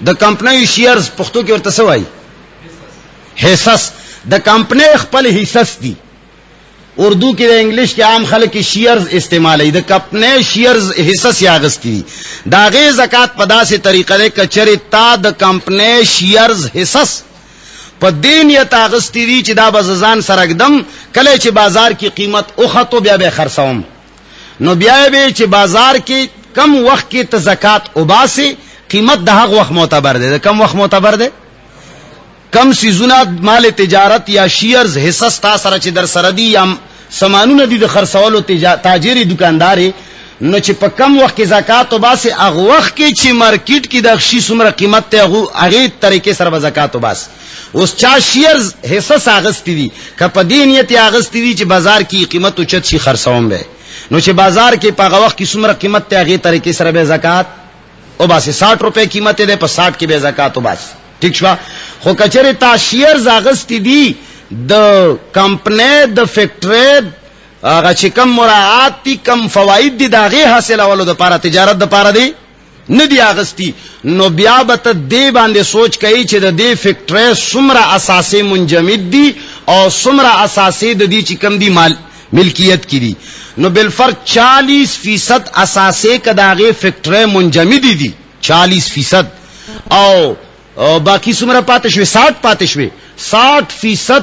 A: د کمپنی شیرز پښتو کې ورته څه وایي؟ حصص. د کمپنی خپل حصص دي، اردو کې د انګلیش کې عام خلک شیرز استعمالوي. د کمپنی شیرز حصص یا غستی دا غي زکات په داسې طریقه ده کچره تا د کمپنی شیرز حصص په دین یا تاغستی دي چې دا بززان سرګدم کله چې بازار کی قیمت اوخته بیا به خرڅوم، نو بیا به چې بازار کې کم وخت کې ته زکات وباسي، قیمت د هغه وخت معتبر ده. کم وخت معتبر ده؟ کم سیزونه مال تجارت یا شیرز حصص تا سره چې در سره دي یا سامانونه دي د خرڅولو تاجری دکانداري، نو چې په کم وخت کې زکات وباسي، هغه وخت کې چې مارکیټ کې د شی څومره قیمت ته هغه طریقې سره به زکات وباسي. اوس چا شیرز حصص اغستی دي که په دې نیت اغستی دي چې بازار کې قیمت اوچت شي خرڅوم به، نو چې بازار کې په هغه وخت کې څومره قیمت ته هغه طریقې سره به زکات وباسي. 60 روپے قیمت ده، په 60 کې به زکات وباسي. ٹھیک شو؟ خو کچره تا شیرز اغستی دي د کمپنی د فیکټری هغه چې کم مراعات دي کم فواید دي داغه حاصل اولو د پاره تجارت د پاره دي نه دی اغستی، نو بیا به ته دې باندې سوچ کوي چې د دې فیکټری څومره اساسي منجمد دي او څومره اساسي د دې چې کم دي مال ملکیت کړي. نو بالفرض 40% اساسي کداغه فیکټری منجمد دي 40%، او باقی څومره پاتې شوي 60 پاتې شوي. 60%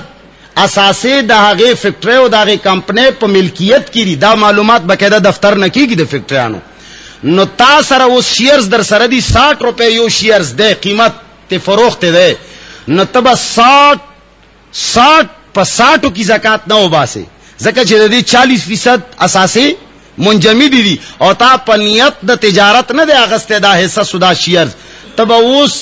A: اساسي د هغه فیکټری او د هغه کمپنی په ملکیت کړي. دا معلومات بقاعده دفتر نه کیږي د فیکټریانو. نو تا سره اوس شیرز در سره دي 60 روپے یو شیرز ده، قیمت ته فروخت ده، نو تبا 60 په 60 کی زکات نه وباسي، ځکه چې د دې 40% اساسي منجمد دي او تا په نیت د تجارت نه ده اغسته دا حصہ سودا شیرز، تبا اوس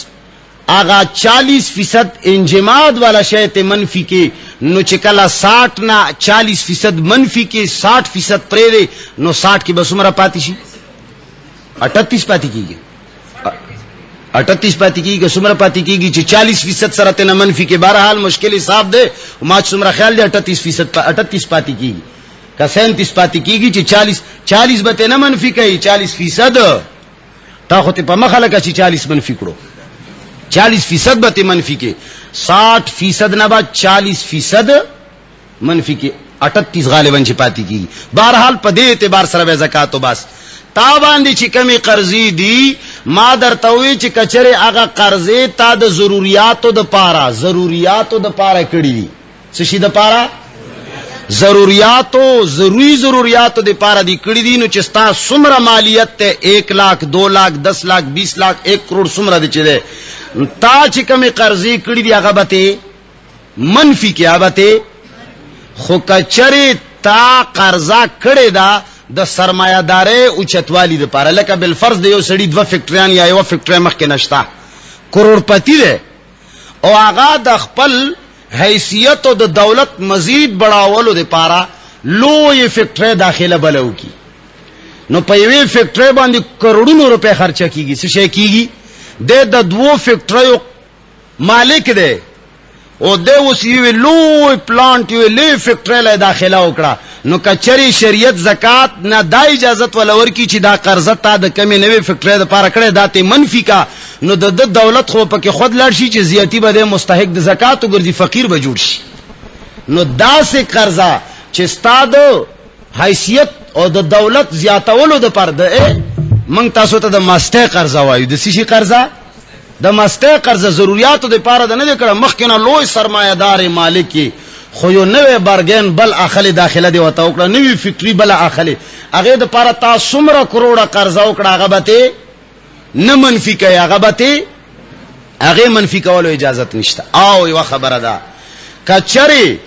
A: آغا 40% انجماد والا شے تے منفی کے، نو چکلا 60 نا 40% منفی کے 60% پرے دے، نو 60 کی بسمرہ پاتی شی 38 پاتی کی گی، 38 پاتی کی گی، سمرہ پاتی کی گی چی 40% سرطے نا منفی کے. بہرحال مشکل حساب دے ماچ سمرہ خیال دے 38 پاتی کی گی کا 37 پاتی کی گی چی 40 بتے نا منفی کئی 40% تا خود پا مخلقا چی 40 منفی کرو، 40% بتے منفی کے، 60% نبا 40% منفی کے، 38 غالباً چی پاتی کی. بہرحال پا دے اعتبار سر بے زکاة و بس تابان دی چی کمی قرضی دی ما در توی چی کچرے آگا قرضی تا دا ضروریاتو دا پارا، ضروریاتو دا پارا کڑی دی سشی دا پارا ضروریاتو ضروریاتو دے پارا دی کڑی دی. نو چستا سمرہ مالیت تے 1 لاکھ 2 لاکھ 10 لاکھ 20 لاکھ 1 کروڑ سمرہ دے چی دے تا چی کمی قرضی کڑی دی آگا بتے منفی کیا بتے خو کچرے تا قرضہ کڑے دا د سرمایہ دارے اوچتوالی د پاره، لکه بالفرض د یو سړی 2 فیکټریان یا یو فیکټری مخکې نشتا کروڑپتی ده او هغه د خپل حیثیت او د دولت مزید بڑاولو د پاره لوی فیکټری داخله بلو کی، نو په یوې فیکټری باندې کروڑونو روپے خرچه کیږي. څه شي کیږي؟ د دوو فیکټریو مالک دی او د اوس یو لوی پلانټ یو لوی فیکټری له داخله وکړه. نو کچری شریعت زکات نه دا اجازت ولور کی چې دا قرضه تا د کمی نوې فیکټری د پاره کړه داته منفی کا. نو د دولت خو پکې خود لړ شي چې زیاتی به مستحق د زکات وګرځي، فقیر به جوړ شي. نو دا سه قرضه چې ستاد حیثیت او د دولت زیاتولو د پر د مونږ تاسو ته د ماسټر قرضه وایو. د سشي قرضه د ماسټر قرضه ضرورتو د پاره د نه کړه مخکنه لوی سرمایه‌دار مالک خو یو نوې برګن بل اخلي داخله دی وته وکړه، نوې فکری بل اخلي هغه د پاره تاسو څومره کروڑه قرضه وکړه هغه به نه منفي کوي، هغه منفي کولو اجازه نشته. او یو خبره ده کچري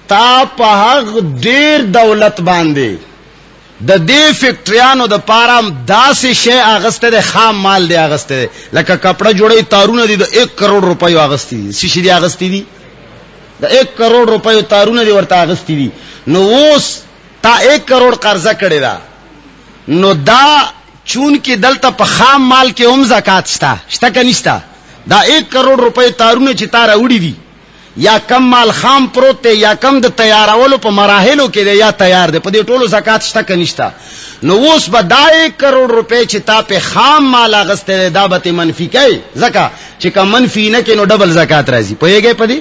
A: تا په هغه ډیر دولت باندې د دې فیکټریانو د پاره داسې شی اغسته ده، خام مال دی اغسته ده، لکه کپڑا جوړي تارونه دي د 1 کروڑ روپیو اغستی دي. شي دي اغستی دي د 1 کروڑ روپیو تارونه دي ورته اغستی دي. نو اوس تا 1 کروڑ قرضه کړی دا، نو دا چون کې دلته په خام مال کې هم زکات شته که نشته؟ دا 1 کروڑ روپیو تارونه چې تا راوړي دي یا کم مال خام پروت دی یا کم د تیارولو په مراحلو کې دی یا تیار دی، په دې ټولو زکات شته که نشته؟ نو اوس به دا 1 کروڑ روپے چې تا په خام مال اغسته دی دا به منفي کوي، ځکه چې که منفي نه کې نو ډبل زکات راځي. پوهېږئ په دې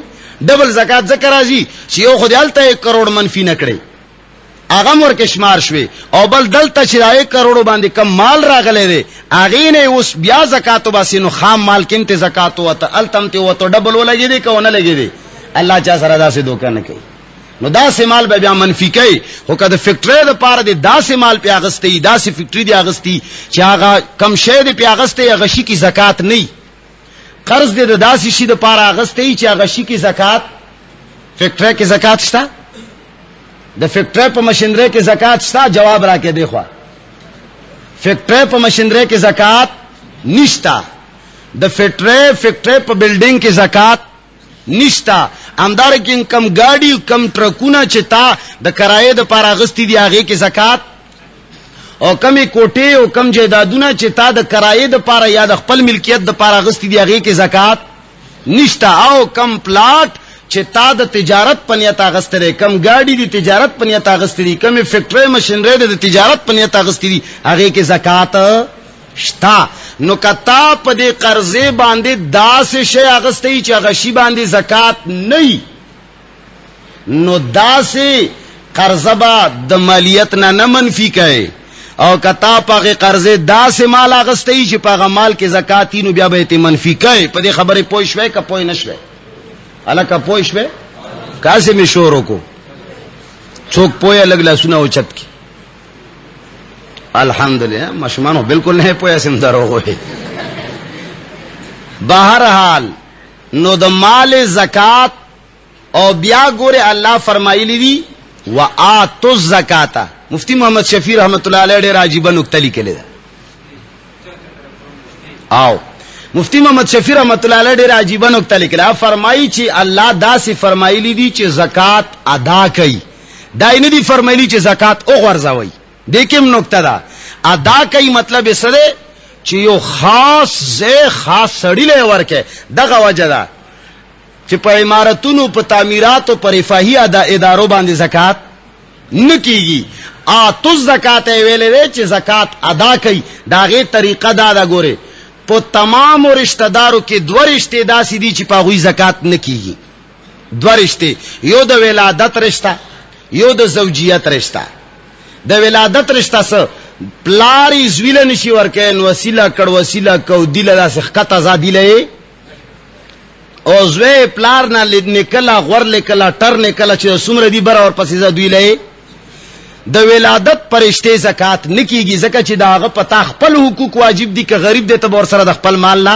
A: ډبل زکات ځکه راځي چې یو خو دې هلته 1 کروڑ منفي نه کړی هغه ورکې شمار شوې، او بل دلته چې 1 کروڑ باندې کم مال راغلی دی هغې نه اوس بیا زکات وباسي. نو خام مال کې هم ته زکات وته هلته هم ته وته ډبل ولګېدی که ونه لګېدی؟ الله چا سره داسې دوکه نه کوي. نو داسې مال به بیا منفي کوي. خو که د فیکټری دپاره د داسې مال پې اغستی داسې فیکټري دې اغستی چې هغه کم شی دې پې اغستی هغه شي کې زکات نه وي، قرض دې د داسې شي دپاره اغستی چې هغه شي کې زکات، فیکټری کې زکات شته؟ د فیکټری په مشینرۍ کې زکات شته؟ جواب راکې دی خوا فیکټری په مشینرۍ کې زکات نشته، د فیکټری په بلډینګ کې زکات نشتا. همدارنګه کم گاڑی کم ټرکونه چې تا د کرایې د پاره اغستی دی هغه کې زکات، او کمی کوټې او کم جیدادونه چې تا د کرایې د پاره یا د خپل ملکیت د پاره اغستی دی هغه کې زکات نشتا. او کم پلاټ چې تا د تجارت پنیت اغستره، کم گاڑی دی تجارت پنیت اغستری، کم فیکټری مشینری د تجارت پنیت اغستری هغه کې زکات شتا. نو کتا په دې قرضې باندې داسې شی اغستی چې هغه شی باندې زکات نه، نو داسې قرضه به د مالیت نه منفي کوي. او کتا په هغې قرضې داسې مال اغستی چې په هغه مال کې زکات نو بیا به یې منفي کوي. په دې خبرې پوه شوې که پوه نه شوې؟ هلکه پوه شوې؟ کاسې مې شور وکړو څوک پوهه لږ لاسونه اوچت کړي. الحمدللہ مشمانو بالکل نہیں پویا سم دروغ ہوئی. بہرحال نو د مال زکات او بیا گورے اللہ فرمائی لی دی وآتو الزکاة. مفتی محمد شفیع رحمت اللہ علیہ ډیر عجیبه نکته لیکلې ده. او مفتی محمد شفیع رحمت اللہ علیہ ډیر عجیبه نکته لیکلې، فرمایي چې الله داسې فرمایلی دی چې زکات ادا کړي، دا نه دی فرمایلی چې زکات او غرزوي. دیکھم نکته ده ادا کوي مطلب یې سره چې یو خاص سړی له ورکه دغه وجه ده چې په عمارتونو په تعمیرات او په رفاهي ادارو باندې زکات نه کیږي. آتو زکات ویلې ده چې زکات ادا کوي. داغه طریقه دا ګوره په تمام رشتہ دارو کې دوه رشتې داسې دي چې په غوي زکات نه کیږي. دوه رشتې، یو د ولادت رشتہ، یو د زوجیت رشتہ. د ولادت رشتہ سره پلاری زویله نشي ورکین وسیله کړ وسیله کو دیله داسې خط ازادي لې او زوی پلار نه نکلا غور لیکلا ټر نکلا چې سمره دی بر اور پسې زادوی لې. د ولادت پرشته زکات نکیږي ځکه چې داغه پتا خپل حقوق واجب دي که غریب دی ته ور سره د خپل مال لا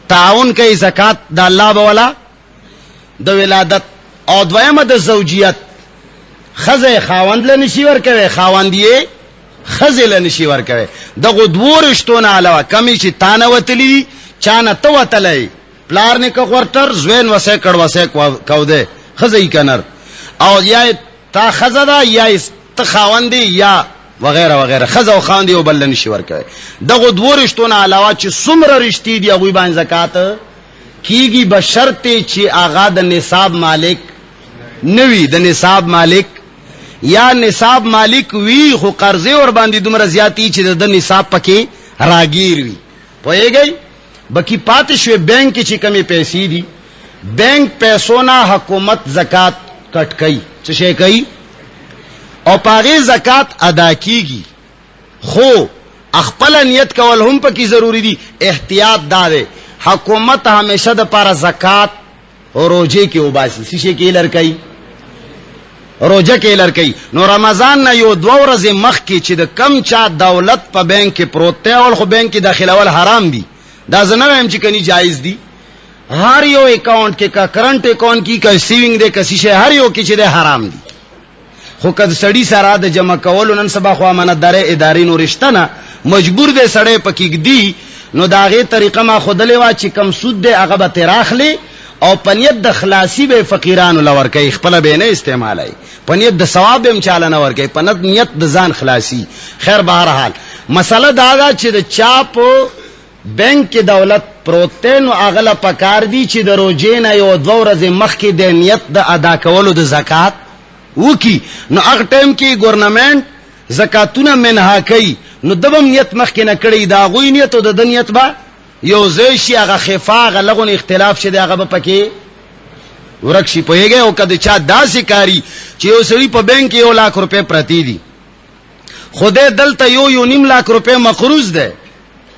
A: تعاون کوي زکات د الله بولا د ولادت. او دویمه د زوجیت، خزه خاوند له نشي ور کوي، خاوند یې خزه له نشي ور کوي. دغه دوه رشتونه علاوه کمی چې تانه وتلی چانه تو وتلی پلار نه کو ورتر زوین وسه کړ وسه کو ده خزه یې کنر، او یا تا خزه دا یا ته خاوند یا وغیرہ وغیرہ خزو خان دی او بل نشي ورکوي. دغه دوه رشتونه علاوه چې څومره رشتې دی هغه باندې زکات کیږي بشرطه چې آغا د نصاب مالک نوی، د نصاب مالک یا نصاب مالک وی خو قرضې ور باندې دومره زیاتی چې د نصاب پکې راگیر وی. پوهیږئ بکی پاتې شوی بینک چې کمی پیسې دي، بینک پیسو نه حکومت زکات کټ کوي. څه شي کوي؟ او پاغه زکات ادا کیږي، خو خپل نیت کول هم پکې ضروری دي. احتیاط دار حکومت همیشه د پاره زکات او روزه کې وباسي. شي کې لړکای روزه کې لړکای. نو رمضان نه یو 2 ورځې مخکې چې د کم چا دولت په بانک کې پروت دی او خو بانک کې داخلول حرام دي، دا زنه هم چې کني جایز دي. هر یو اکاؤنٹ کې کا کرنٹ اکاؤنٹ کی کا سیوینګ دے کسي شي هر یو کې چې ده حرام دي. خو کله سړی سره د جمع کولو نن سبا خو امانتداري ادارې نو رشتہ نه مجبور دي سړی پکې دی. نو داغه طریقه ما خودلې وا چې کم سود دے هغه به تراخلي او پنیت د خلاصي به فقیرانو لور کوي، خپل به نه استعمالای، پنیت د ثواب هم چاله نه ور کوي، پنت نیت د ځان خلاصي. خیر بهر حال مسله دا چې د چاپ بینک کې دولت پروت نو اغله پکار دی چې د روزې نه یو 2 ورځې مخکې د نیت د ادا کولو د زکات وکي. نو هغه ټیم کې ګورنمنت زکاتونه منها کوي، نو دبم نیت مخکې نه کړی، دا غوی نیت او د نیت با یو ځای شي هغه خفا غلغون اختلاف شه دی هغه به پکې ورکشي. پوهیږي او کله چا داسې کاری چې یو سړی په بانک کې 1 लाख روپے پرتی دي، خوده دلته یو 1.5 लाख روپے مقروض ده،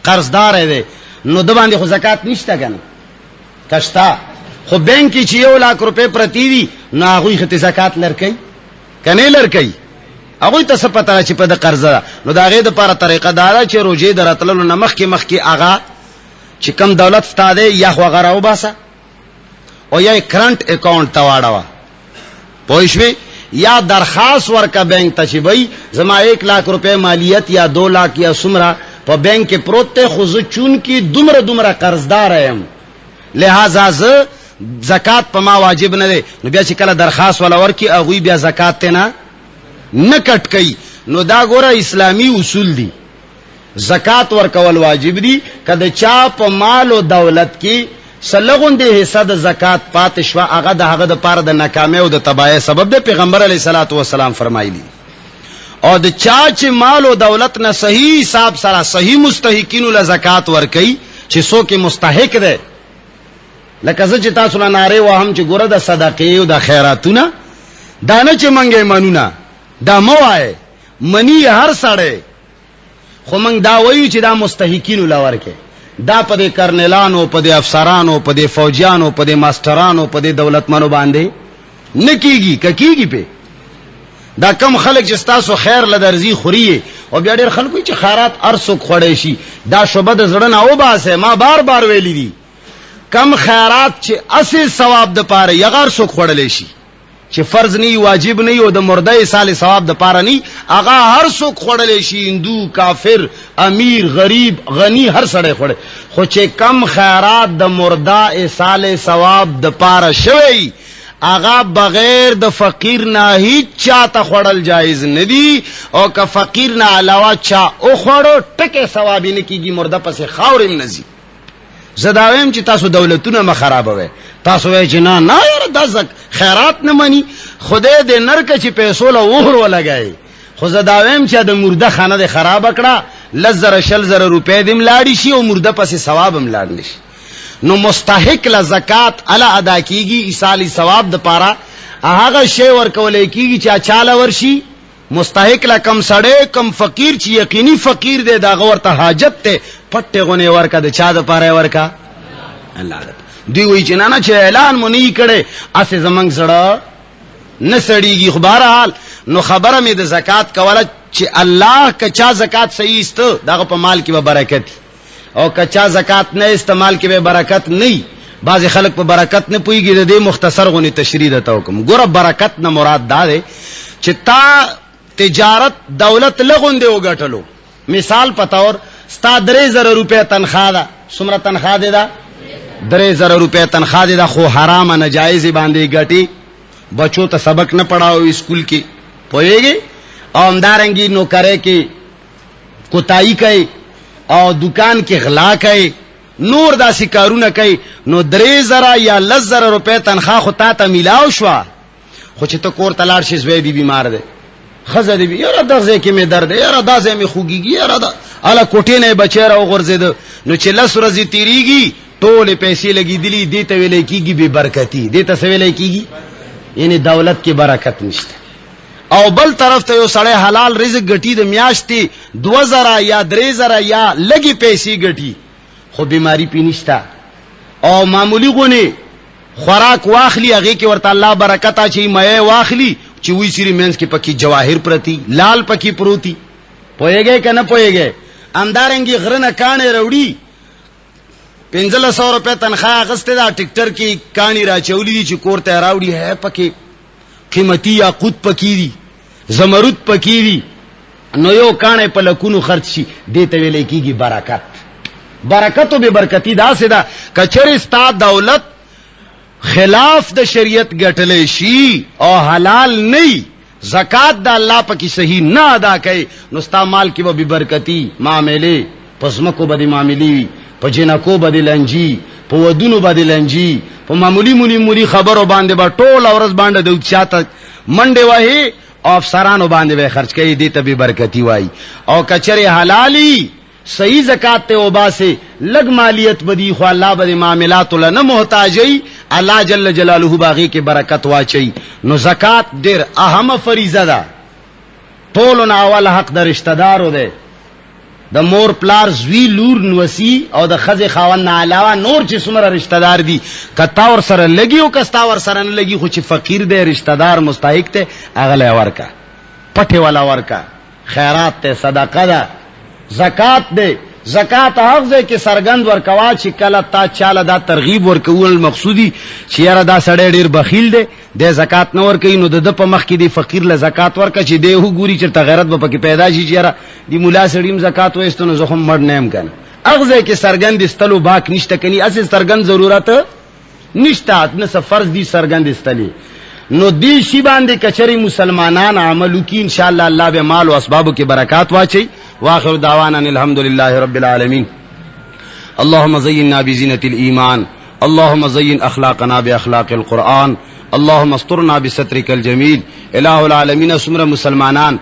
A: قرضدار دی، نو د باندې خو زکات نشته کنه کشتا. خو بانک کې چې 1 लाख روپے پرتی دي نو هغه خته زکات لړکې کنه لړکې هغه ته څه پته چې په د قرض نو دا غي د لپاره طریقه دارا چې روزي درتللو نه مخکې هغه چې کم دولت ستاده یا خو غراو باسا او یا کرنٹ اکاؤنٹ ته واړه پوښوي یا درخواست ورکا بینک ته چې بھئی زما 1 लाख روپے مالیت یا 2 लाख یا سمرا په بینک کې پروت ته خو چون کې دومره قرضدار یم، لہذا ز زکات په ما واجب نه دی. نو بیا چې کله درخواست ولا ورکی هغه بیا زکات ته نه کټ کوي. نو دا ګوره اسلامی اصول دي، زکات ورکول واجب دي. کله چا په مال او دولت کې سلغون دی حصہ د زکات پات شوا هغه د هغه د پاره د ناکامۍ او د تباہی سبب دی. پیغمبر علیه الصلاۃ والسلام فرمایلی او د چا چې مال او دولت نه صحیح حساب سره صحیح مستحقینو له زکات ورکي چې څوک مستحق دی، لکه چې تاسو نه ناره وهم چې ګوره د صدقې او د خیراتونه دا نه چې منګې منونه دا موای منی هر سړی، خو منګ دا وایو چې دا مستحقینو له ورکي. دا په دې کرنلانو، په دې افسرانو، په دې فوجیانو، په دې ماسترانو، په دې دولتمنو باندې نکیږي کیږي په دا کم خلک چې تاسو خیر لدرزي خوري او بیا ډېر خلکو چې خیرات ارسو خوړې شي دا شوبه د زړه نه او باسه. ما بار ویلي دي کم خیرات چې اصل ثواب د پاره یغار سو خوړلې شي چې فرض نه واجب نه او د مرده سال ثواب د پاره نه هغه هر څوک خوړلې شي، هندو کافر امیر غریب غنی هر سړی خوړي. خو چې کم خیرات د مرده سال ثواب د پاره شوی هغه بغیر د فقیر نه هیڅ چاته خوړل جایز نه دی، او که فقیر نه علاوه چا او خوړو ټکه ثواب نه کیږي، مرده پسې خاورم نزي. زداویم چې تاسو دولتونه مخربوي، تاسو وای چې نه یار د خیرات نه مني، خدای دې نرکه چې پیسو له وهر ولګای. خو زداویم چې د مرده خانه دې خراب کړه، لزر شل زر روپے دې ملاړي شي او مرده پسې ثواب هم لاړ نشي. نو مستحق ل زکات الا ادا کیږي ایصالی ثواب د پاره هغه شی ورکولې کیږي چې چاله ورشي مستحق لا کم سړی کم فقیر چې یقیني فقیر دی دا ورته حاجت ته پټه غونې ورکا د چا د پاره ورکا الله دی وی چې نه چې اعلان مونږ کړي اسه زمنګ سره نه سړیږي. خو بهرحال نو خبره مې د زکات کوله چې الله کچا زکات صحیح است دغه په مال کې به برکت او کچا زکات نه استعمال کې به برکت نه. بعض خلک په برکت نه پويږي، د دې مختصر غونې تشریح ده توکم. ګوره برکت نه مراد دا ده چې تا تجارت دولت لغون دی وګټلو. مثال پتاور ستا 3000 روپے تنخواه ده، څومره تنخواه ده؟ 3000 روپے تنخواه ده، خو حرام ناجایز باندې ګټي، بچو ته سبق نه پڑھاو اسکول کې پوهیږي، او همدارنګي نوکرې کې کوتاهی کوي او دکان کې غلا کوي نور داسې کارونه کوي نو 3000 یا 10000 روپے تنخواه خو تا ته میلاو شو خو چې ته کور ته لاړ شې زوی بیمار دی خزه دی یاره دغه کې مې درد یاره دازه مې خوګيږي یاره دا اله کوټې نه بچی را وغورځید نو چې 10 ورځې تیریږي ټول پیسې لګېدلې دې ته ویلې کیږي بے برکتی دې ته ویلې کیږي یعنی دولت کې برکت نشته او بل طرف ته یو سړی حلال رزق ګټي د میاشتې 2000 یا 3000 یا لګي پیسې ګټي خو بیماری پی نشتا او معمولی غونی خوراک واخلی هغه کې ورته الله برکت اچي مې واخلی چې وی سری مینس کې پکې جواهر پرتی لال پکې پروتي پويږي کنه پويږي اندارنګي غرنه کانه وروړي 1500 روپے تنخواه غسته دا ټیکټر کې کانی را چولی دي چې کوړته راوړي ہے پکې قیمتي یاقوت پکې دي زمرد پکې دي نو یو کانه په لکونو خرچ شي دته ویلې کیږي برکت برکتو به برکتی دا سدا کچری ستا دولت خلاف د شریعت ګټلې شي او حلال نه زکات د الله پکې صحیح نه ادا کړي نو ستا مال کې به برکتی معاملې پسمکو به معاملې په جنکو به لنجي په ودونو به لنجي په معمولی مونی خبرو باندې با ټول اورز باندې د چاته منډه وای او افسرانو باندې به خرج کړي دي ته به برکتی وای او کچری حلالي صحیح زکات ته وباسه لګ مالیت بدی خو الله به معاملات لنه محتاجي الله جل جلاله باغی کې برکت واچي نو زکات ډېر اهم فریضه ده ټول نه اول حق د رشتہ دارو ده د مور پلار زوی لور نوسی او د خزه خاون نه علاوه نور چې څومره رشتہ دار دي کتا ور سره لګي او کستا ور سره نه لګي خو چې فقیر دی رشتہ دار مستحق ته اغله ورکا پټه والا ورکا خیرات ته صدقه ده زکات ده زکات هغه کې سرګند ورکوا چې کله تا چاله دا ترغیب ورکول مقصودی چې یاره دا سړی ډیر بخیل دی د زکات نه ورکې نو د په مخ کې دی فقیر له زکات ورکا چې دی هو ګوري چې غیرت به پکې پیدا شي چې یاره دی مولا سړیم زکات وېستنو زخم مړ نیم کنه هغه کې سرګند استلو باک نشته کني اصل سرګند ضرورت نشته نه فرض دی سرګند استلی نو دی شی باندې کچری مسلمانان عملو کی انشاءاللہ الله به مال او اسبابو کې برکات واچي واخر دعوانا الحمد لله رب العالمين اللهم زيننا بزينة الإيمان اللهم زين أخلاقنا بأخلاق القرآن اللهم استرنا بسترك الجميل الہ العالمین سمر مسلمانان